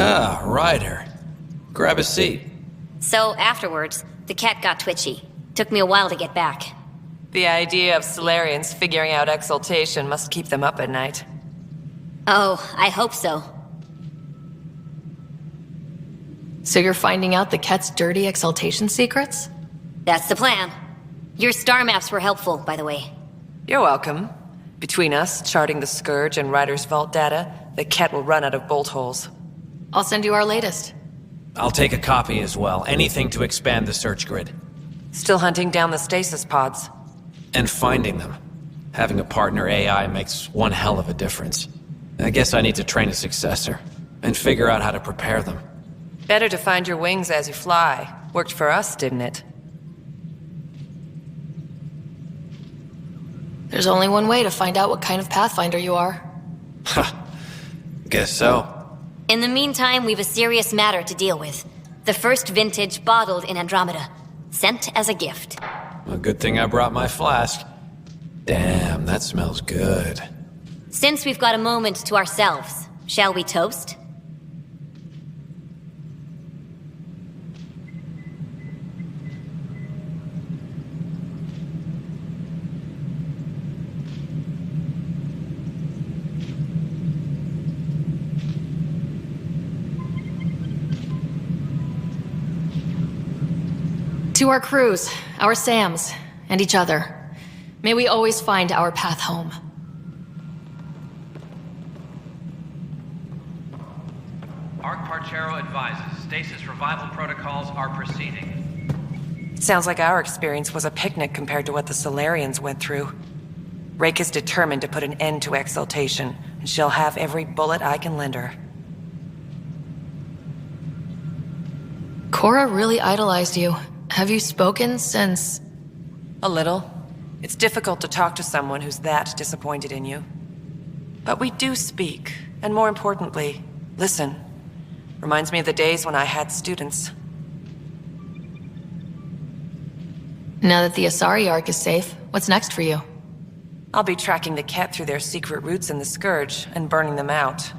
Ah, Ryder. Grab a seat. So afterwards, the cat got twitchy. Took me a while to get back. The idea of Solarians figuring out exaltation must keep them up at night. Oh, I hope so. So you're finding out the Ket's dirty exaltation secrets? That's the plan. Your star maps were helpful, by the way. You're welcome. Between us, charting the Scourge and Ryder's vault data, the Ket will run out of bolt holes. I'll send you our latest. I'll take a copy as well. Anything to expand the search grid. Still hunting down the stasis pods. And finding them. Having a partner AI makes one hell of a difference. I guess I need to train a successor. And figure out how to prepare them. Better to find your wings as you fly. Worked for us, didn't it? There's only one way to find out what kind of Pathfinder you are. Guess so. In the meantime, we've a serious matter to deal with. The first vintage bottled in Andromeda. Sent as a gift. A good thing I brought my flask. Damn, that smells good. Since we've got a moment to ourselves, shall we toast? To our crews, our Sams, and each other. May we always find our path home. Arc Parchero advises stasis revival protocols are proceeding. It sounds like our experience was a picnic compared to what the Solarians went through. Rake is determined to put an end to exaltation, and she'll have every bullet I can lend her. Cora really idolized you. Have you spoken since... A little. It's difficult to talk to someone who's that disappointed in you. But we do speak, and more importantly, listen. Reminds me of the days when I had students. Now that the Asari Arc is safe, what's next for you? I'll be tracking the Ket through their secret routes in the Scourge and burning them out.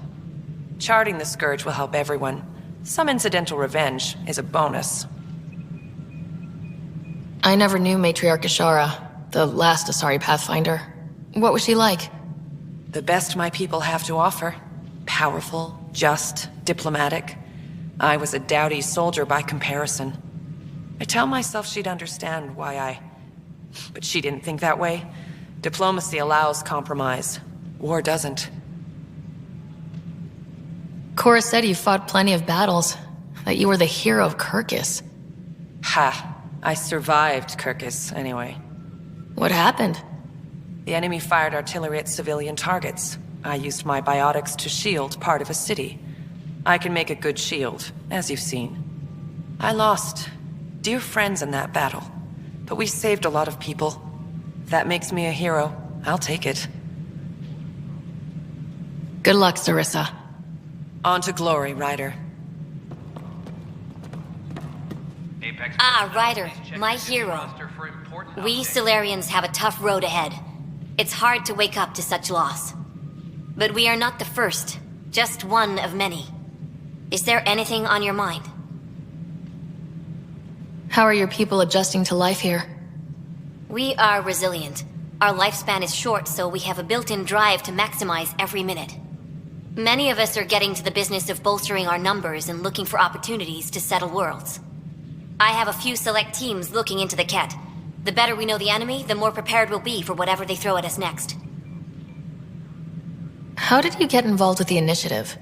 Charting the Scourge will help everyone. Some incidental revenge is a bonus. I never knew Matriarch Ashara, the last Asari Pathfinder. What was she like? The best my people have to offer. Powerful, just, diplomatic. I was a dowdy soldier by comparison. I tell myself she'd understand why But she didn't think that way. Diplomacy allows compromise. War doesn't. Cora said you fought plenty of battles, that you were the hero of Kirkus. Ha. I survived Kirkus, anyway. What happened? The enemy fired artillery at civilian targets. I used my biotics to shield part of a city. I can make a good shield, as you've seen. I lost dear friends in that battle, but we saved a lot of people. If that makes me a hero, I'll take it. Good luck, Sarissa. On to glory, Ryder. Ryder, my hero. We Solarians have a tough road ahead. It's hard to wake up to such loss. But we are not the first, just one of many. Is there anything on your mind? How are your people adjusting to life here? We are resilient. Our lifespan is short, so we have a built-in drive to maximize every minute. Many of us are getting to the business of bolstering our numbers and looking for opportunities to settle worlds. I have a few select teams looking into the Ket. The better we know the enemy, the more prepared we'll be for whatever they throw at us next. How did you get involved with the initiative?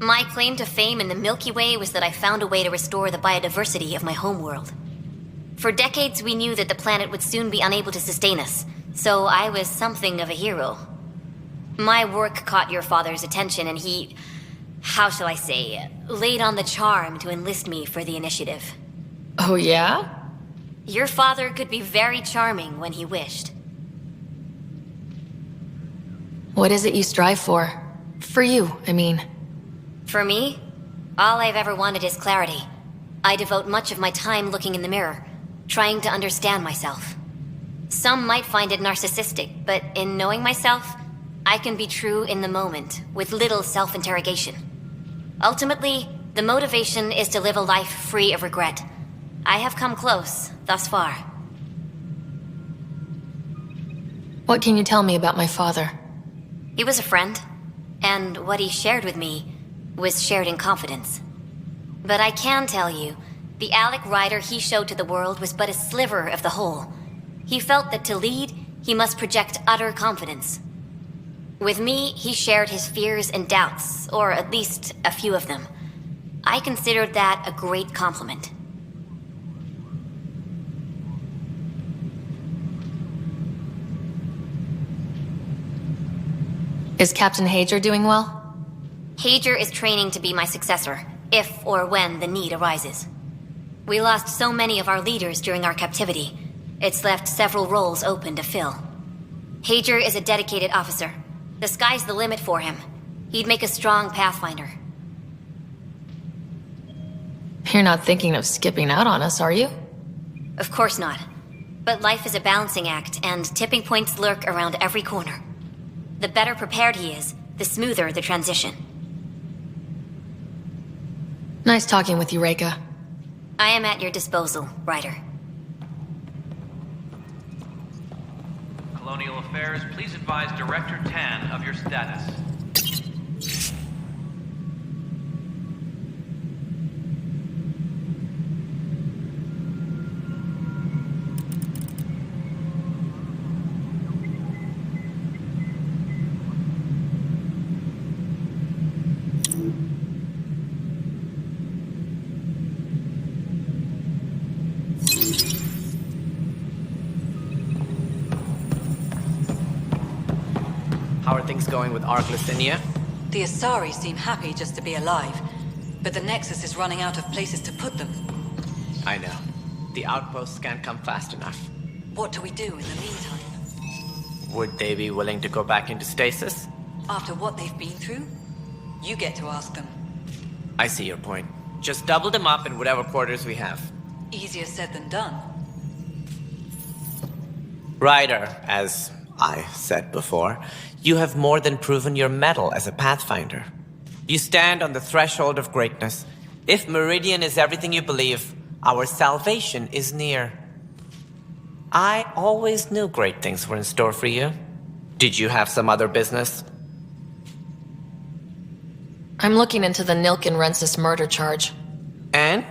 My claim to fame in the Milky Way was that I found a way to restore the biodiversity of my homeworld. For decades, we knew that the planet would soon be unable to sustain us, so I was something of a hero. My work caught your father's attention, and he, how shall I say, laid on the charm to enlist me for the initiative. Oh, yeah? Your father could be very charming when he wished. What is it you strive for? For you, I mean. For me, all I've ever wanted is clarity. I devote much of my time looking in the mirror, trying to understand myself. Some might find it narcissistic, but in knowing myself, I can be true in the moment, with little self-interrogation. Ultimately, the motivation is to live a life free of regret. I have come close, thus far. What can you tell me about my father? He was a friend, and what he shared with me was shared in confidence. But I can tell you, the Alec Ryder he showed to the world was but a sliver of the whole. He felt that to lead, he must project utter confidence. With me, he shared his fears and doubts, or at least a few of them. I considered that a great compliment. Is Captain Hager doing well? Hager is training to be my successor, if or when the need arises. We lost so many of our leaders during our captivity. It's left several roles open to fill. Hager is a dedicated officer. The sky's the limit for him. He'd make a strong Pathfinder. You're not thinking of skipping out on us, are you? Of course not. But life is a balancing act, and tipping points lurk around every corner. The better prepared he is, the smoother the transition. Nice talking with you, Reika. I am at your disposal, Ryder. Colonial Affairs, please advise Director Tan of your status. How are things going with Ark Licinia? The Asari seem happy just to be alive, but the Nexus is running out of places to put them. I know. The outposts can't come fast enough. What do we do in the meantime? Would they be willing to go back into stasis? After what they've been through? You get to ask them. I see your point. Just double them up in whatever quarters we have. Easier said than done. Ryder, as I said before, you have more than proven your mettle as a Pathfinder. You stand on the threshold of greatness. If Meridian is everything you believe, our salvation is near. I always knew great things were in store for you. Did you have some other business? I'm looking into the Nilken Rensis murder charge. And?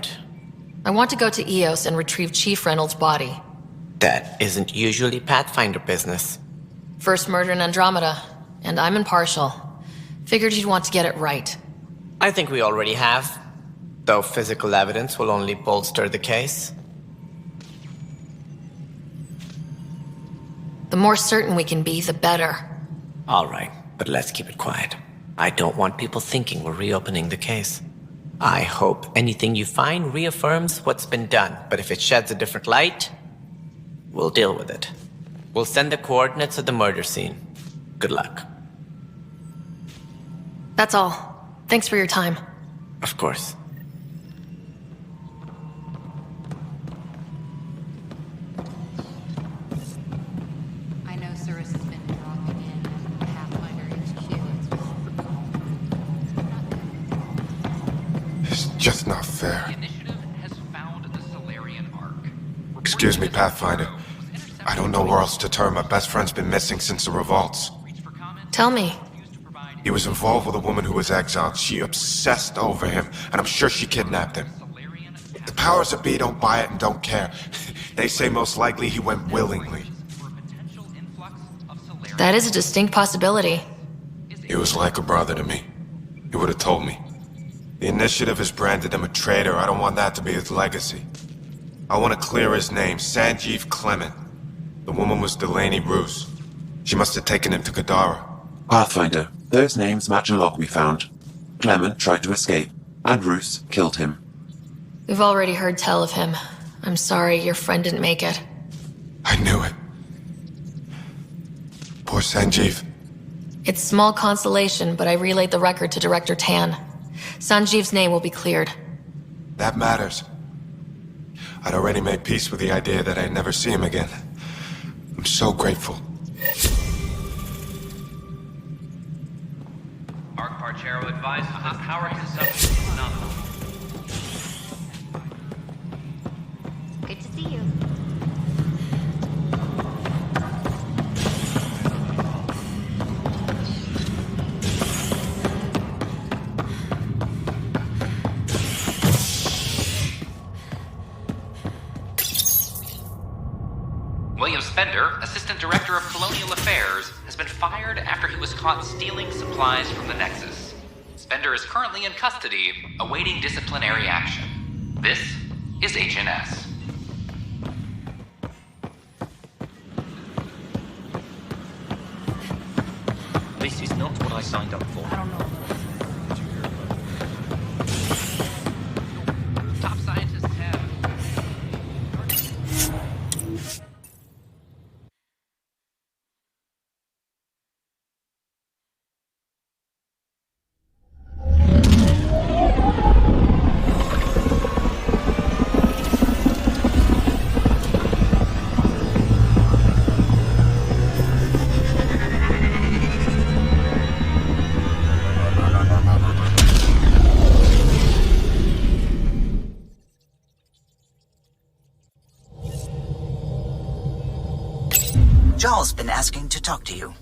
I want to go to Eos and retrieve Chief Reynolds' body. That isn't usually Pathfinder business. First murder in Andromeda, and I'm impartial. Figured you'd want to get it right. I think we already have, though physical evidence will only bolster the case. The more certain we can be, the better. All right, but let's keep it quiet. I don't want people thinking we're reopening the case. I hope anything you find reaffirms what's been done, but if it sheds a different light, we'll deal with it. We'll send the coordinates of the murder scene. Good luck. That's all. Thanks for your time. Of course. I know Cirrus has been dropping in Pathfinder HQ. It's just not fair. The initiative has found the Solarian Ark. Excuse me, Pathfinder. I don't know where else to turn. My best friend's been missing since the revolts. Tell me. He was involved with a woman who was exiled. She obsessed over him, and I'm sure she kidnapped him. The powers that be don't buy it and don't care. They say most likely he went willingly. That is a distinct possibility. He was like a brother to me. He would have told me. The initiative has branded him a traitor. I don't want that to be his legacy. I want to clear his name. Sanjeev Clement. The woman was Delaney Roos. She must have taken him to Kadara. Pathfinder, those names match a log we found. Clement tried to escape, and Roos killed him. We've already heard tell of him. I'm sorry your friend didn't make it. I knew it. Poor Sanjeev. It's small consolation, but I relayed the record to Director Tan. Sanjeev's name will be cleared. That matters. I'd already made peace with the idea that I'd never see him again. I'm so grateful. Arc Parchero advises that power consumption is phenomenal. Good to see you. William Spender, Assistant Director of Colonial Affairs, has been fired after he was caught stealing supplies from the Nexus. Spender is currently in custody, awaiting disciplinary action. This is HNS. This is not what I signed up for. I don't know. Top scientists have... Jarl's been asking to talk to you.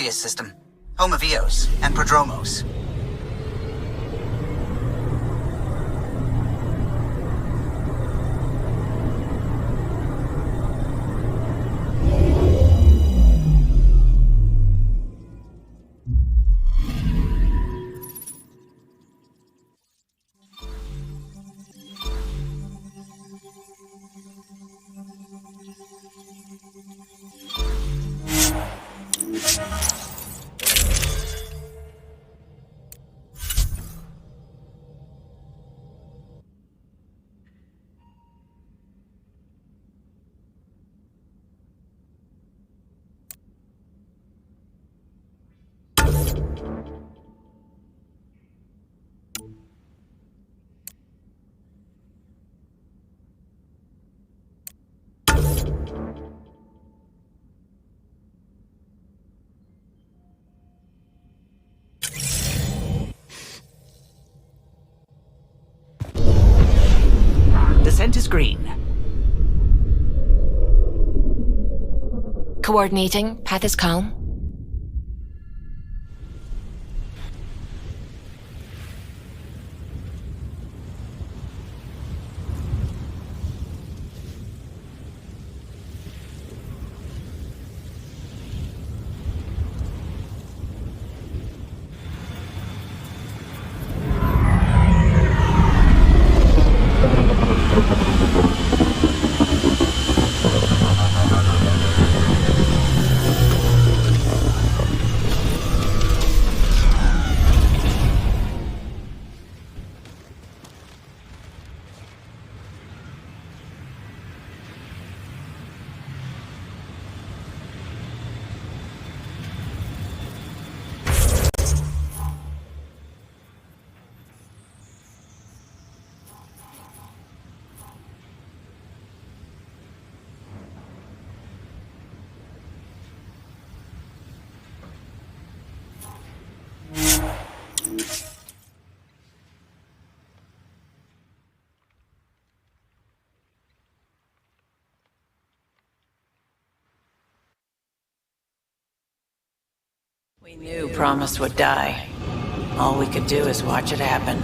System, home of Eos and Prodromos. Descent is green. Coordinating. Path is calm. We knew Promise would die. All we could do is watch it happen.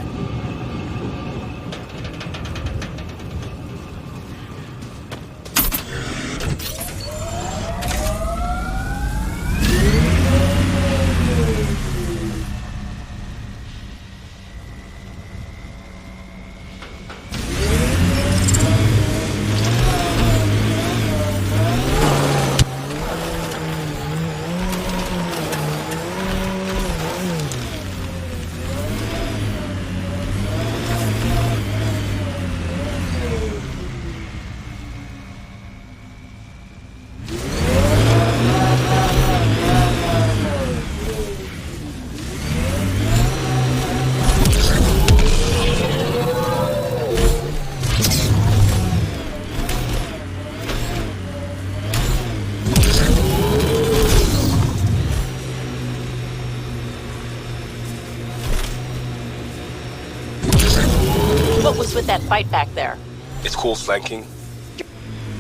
What was with that fight back there? It's called flanking.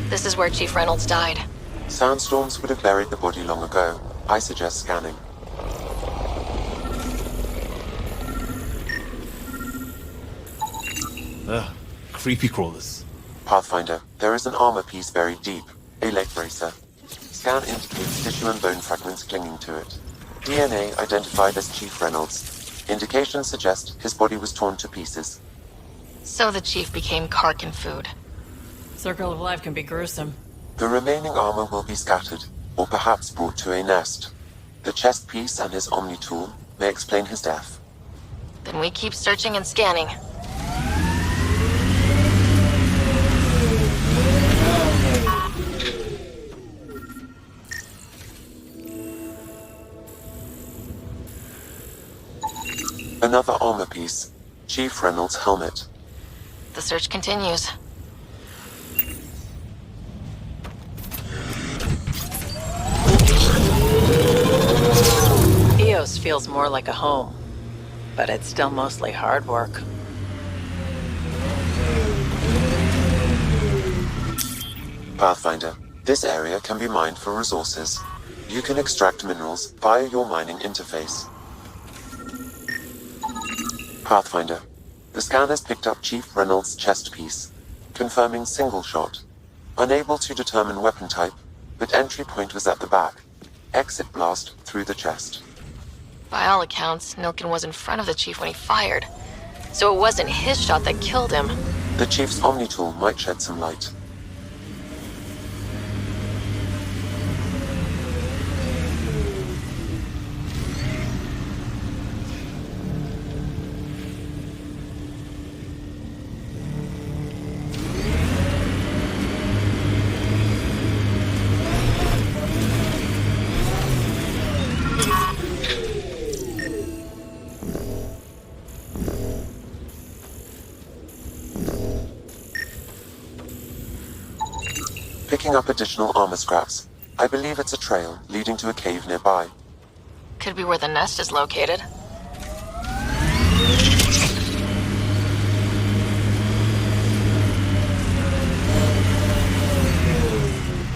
This is where Chief Reynolds died. Sandstorms would have buried the body long ago. I suggest scanning. Ugh, creepy crawlers. Pathfinder, there is an armor piece buried deep. A leg bracer. Scan indicates tissue and bone fragments clinging to it. DNA identified as Chief Reynolds. Indications suggest his body was torn to pieces. So the Chief became Karkin food. Circle of life can be gruesome. The remaining armor will be scattered, or perhaps brought to a nest. The chest piece and his Omni tool may explain his death. Then we keep searching and scanning. Another armor piece. Chief Reynolds' helmet. The search continues. EOS feels more like a home, but it's still mostly hard work. Pathfinder, this area can be mined for resources. You can extract minerals via your mining interface. Pathfinder, the scanner's picked up Chief Reynolds' chest piece, confirming single shot. Unable to determine weapon type, but entry point was at the back. Exit blast through the chest. By all accounts, Nilkin was in front of the Chief when he fired. So it wasn't his shot that killed him. The Chief's Omni tool might shed some light. Picking up additional armor scraps. I believe it's a trail leading to a cave nearby. Could be where the nest is located.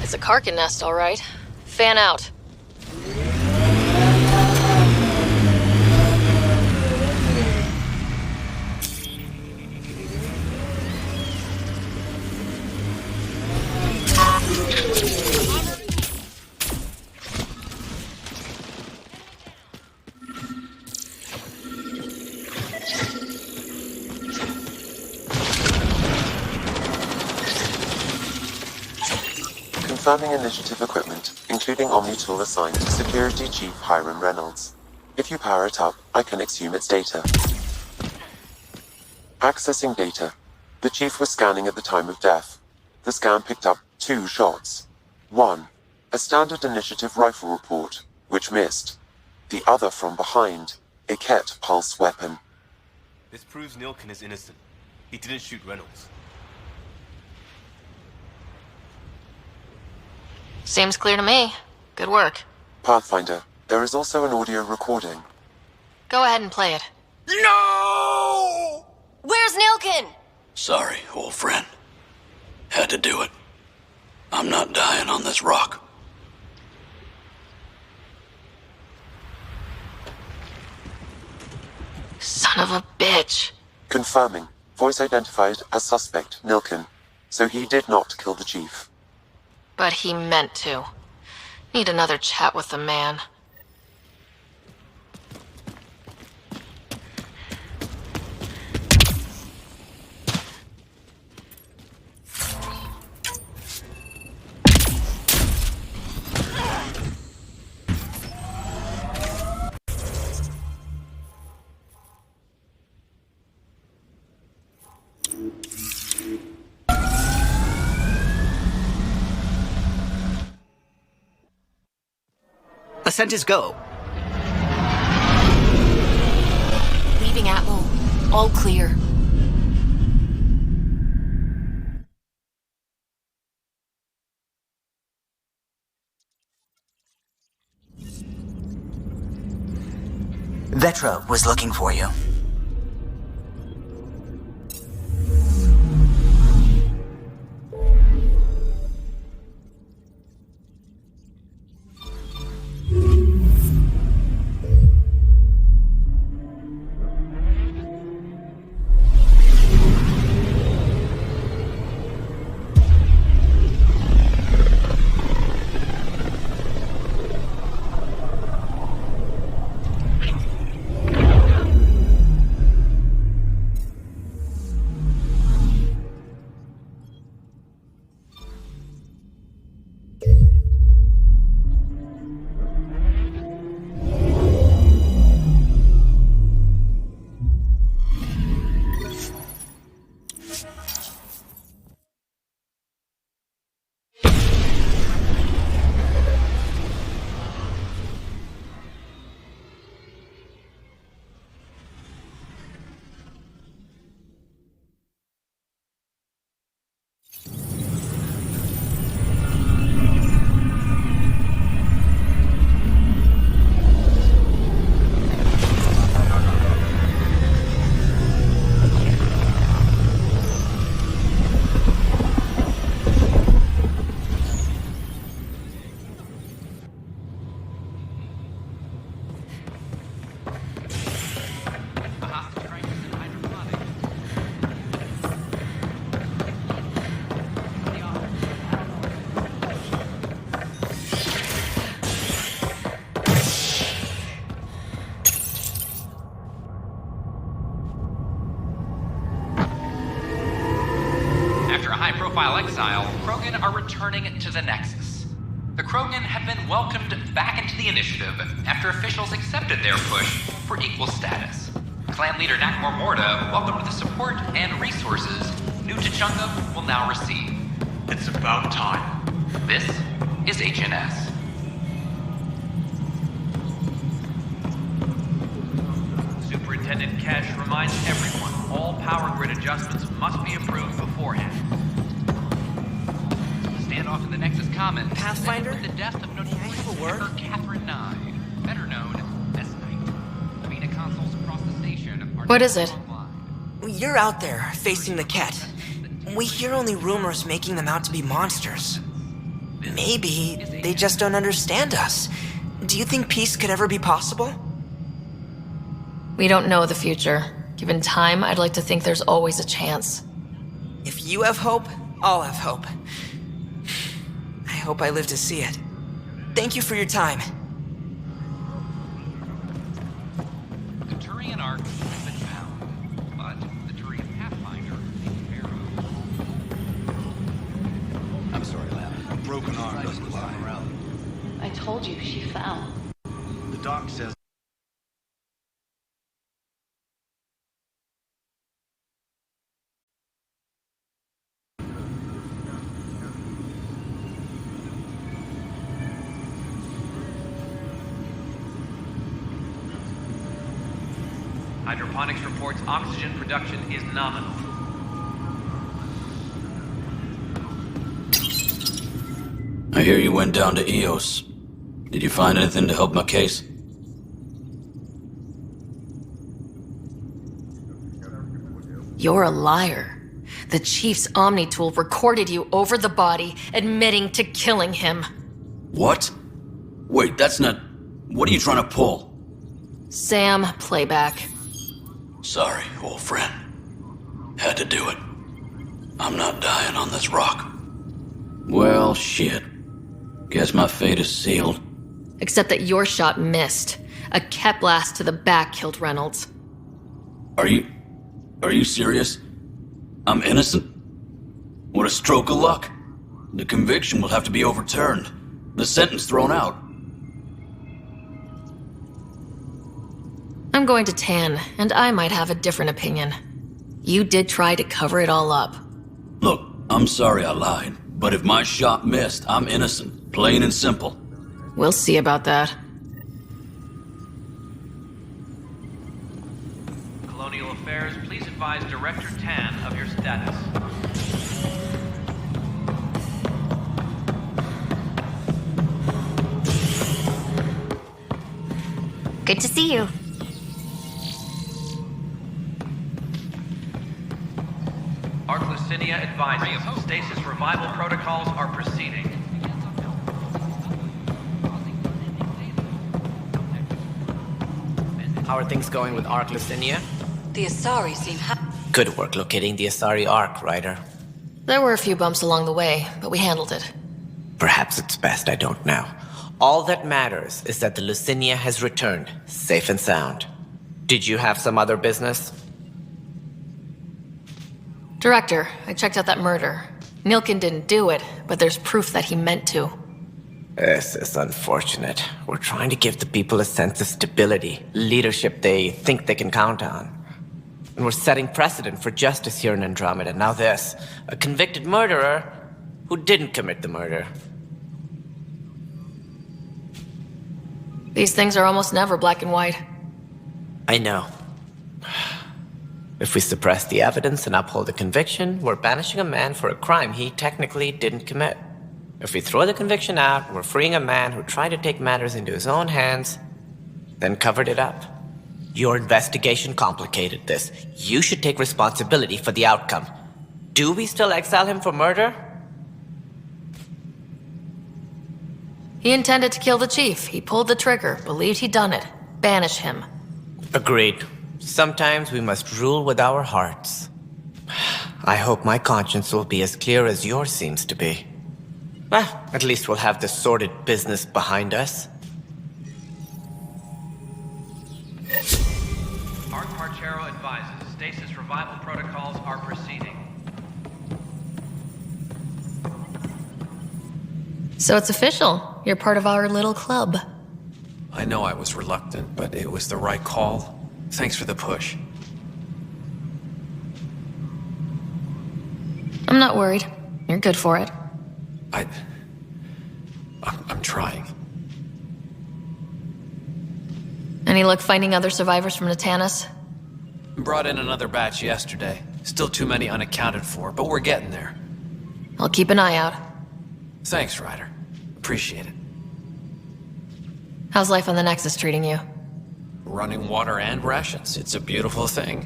It's a Karkin nest, all right. Fan out. Confirming initiative equipment, including Omni tool assigned to Security Chief Hiram Reynolds. If you power it up, I can exhume its data. Accessing data. The Chief was scanning at the time of death. The scan picked up 2 shots. 1. A standard initiative rifle report, which missed. The other from behind, a Ket pulse weapon. This proves Nilkin is innocent. He didn't shoot Reynolds. Seems clear to me. Good work. Pathfinder, there is also an audio recording. Go ahead and play it. No! Where's Nilkin? Sorry, old friend. Had to do it. I'm not dying on this rock. of a bitch. Confirming. Voice identified as suspect, Nilkin. So he did not kill the chief. But he meant to. Need another chat with the man. Ascent is go. Leaving Atlo. All clear. Vetra was looking for you. high-profile exile, Krogan are returning to the Nexus. The Krogan have been welcomed back into the initiative after officials accepted their push for equal status. Clan leader Nakmor Morda welcomed the support and resources New Tachunga will now receive. It's about time. This is HNS. Superintendent Kesh reminds everyone all power grid adjustments must be approved beforehand. Standoff in the Nexus Commons. Pathfinder? With the death of notorious hacker Catherine Nye, better known as Knight. Beta consoles across the station are... What is it? You're out there, facing the Ket. We hear only rumors making them out to be monsters. Maybe they just don't understand us. Do you think peace could ever be possible? We don't know the future. Given time, I'd like to think there's always a chance. If you have hope, I'll have hope. I hope I live to see it. Thank you for your time. The Turian Ark has been found, but the Turian Pathfinder is Pharaoh. I'm sorry, lad. A broken arm doesn't lie. I told you she fell. The doc says Hydroponics reports oxygen production is nominal. I hear you went down to EOS. Did you find anything to help my case? You're a liar. The Chief's Omni tool recorded you over the body, admitting to killing him. What? Wait, that's not... What are you trying to pull? Sam, playback. Sorry, old friend. Had to do it. I'm not dying on this rock. Well, shit. Guess my fate is sealed. Except that your shot missed. A cat blast to the back killed Reynolds. Are you serious? I'm innocent? What a stroke of luck. The conviction will have to be overturned. The sentence thrown out. I'm going to Tan, and I might have a different opinion. You did try to cover it all up. Look, I'm sorry I lied, but if my shot missed, I'm innocent. Plain and simple. We'll see about that. Colonial Affairs, please advise Director Tan of your status. Good to see you. Arc Lucinia advises stasis revival protocols are proceeding. How are things going with Arc Lucinia? The Asari seem Good work locating the Asari Arc, Ryder. There were a few bumps along the way, but we handled it. Perhaps it's best I don't know. All that matters is that the Lucinia has returned, safe and sound. Did you have some other business? Director, I checked out that murder. Nilkin didn't do it, but there's proof that he meant to. This is unfortunate. We're trying to give the people a sense of stability, leadership they think they can count on. And we're setting precedent for justice here in Andromeda. Now this, a convicted murderer who didn't commit the murder. These things are almost never black and white. I know. If we suppress the evidence and uphold the conviction, we're banishing a man for a crime he technically didn't commit. If we throw the conviction out, we're freeing a man who tried to take matters into his own hands, then covered it up. Your investigation complicated this. You should take responsibility for the outcome. Do we still exile him for murder? He intended to kill the chief. He pulled the trigger, believed he'd done it. Banish him. Agreed. Sometimes we must rule with our hearts. I hope my conscience will be as clear as yours seems to be. Well, at least we'll have this sordid business behind us. Arc Marchero advises stasis revival protocols are proceeding. So it's official. You're part of our little club. I know I was reluctant, but it was the right call. Thanks for the push. I'm not worried. You're good for it. I'm trying. Any luck finding other survivors from Natanis? Brought in another batch yesterday. Still too many unaccounted for, but we're getting there. I'll keep an eye out. Thanks, Ryder. Appreciate it. How's life on the Nexus treating you? Running water and rations. It's a beautiful thing.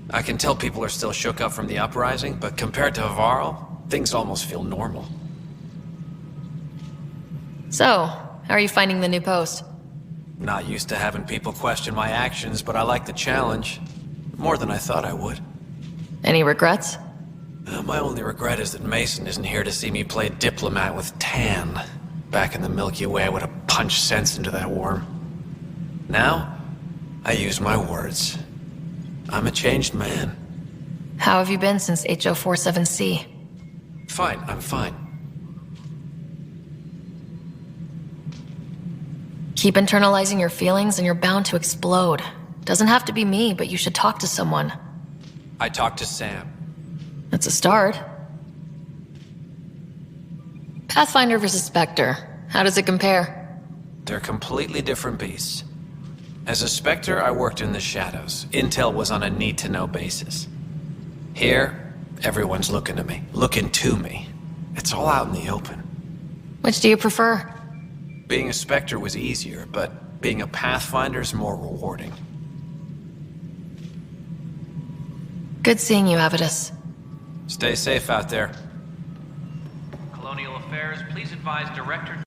I can tell people are still shook up from the uprising, but compared to Varl, things almost feel normal. So, how are you finding the new post? Not used to having people question my actions, but I like the challenge. More than I thought I would. Any regrets? My only regret is that Mason isn't here to see me play diplomat with Tan. Back in the Milky Way, I would have punched sense into that worm. Now, I use my words. I'm a changed man. How have you been since HO47C? Fine, I'm fine. Keep internalizing your feelings and you're bound to explode. Doesn't have to be me, but you should talk to someone. I talked to Sam. That's a start. Pathfinder versus Spectre. How does it compare? They're completely different beasts. As a Spectre, I worked in the shadows. Intel was on a need-to-know basis. Here, everyone's looking to me. Looking to me. It's all out in the open. Which do you prefer? Being a Spectre was easier, but being a Pathfinder's more rewarding. Good seeing you, Avidus. Stay safe out there. Colonial Affairs, please advise Director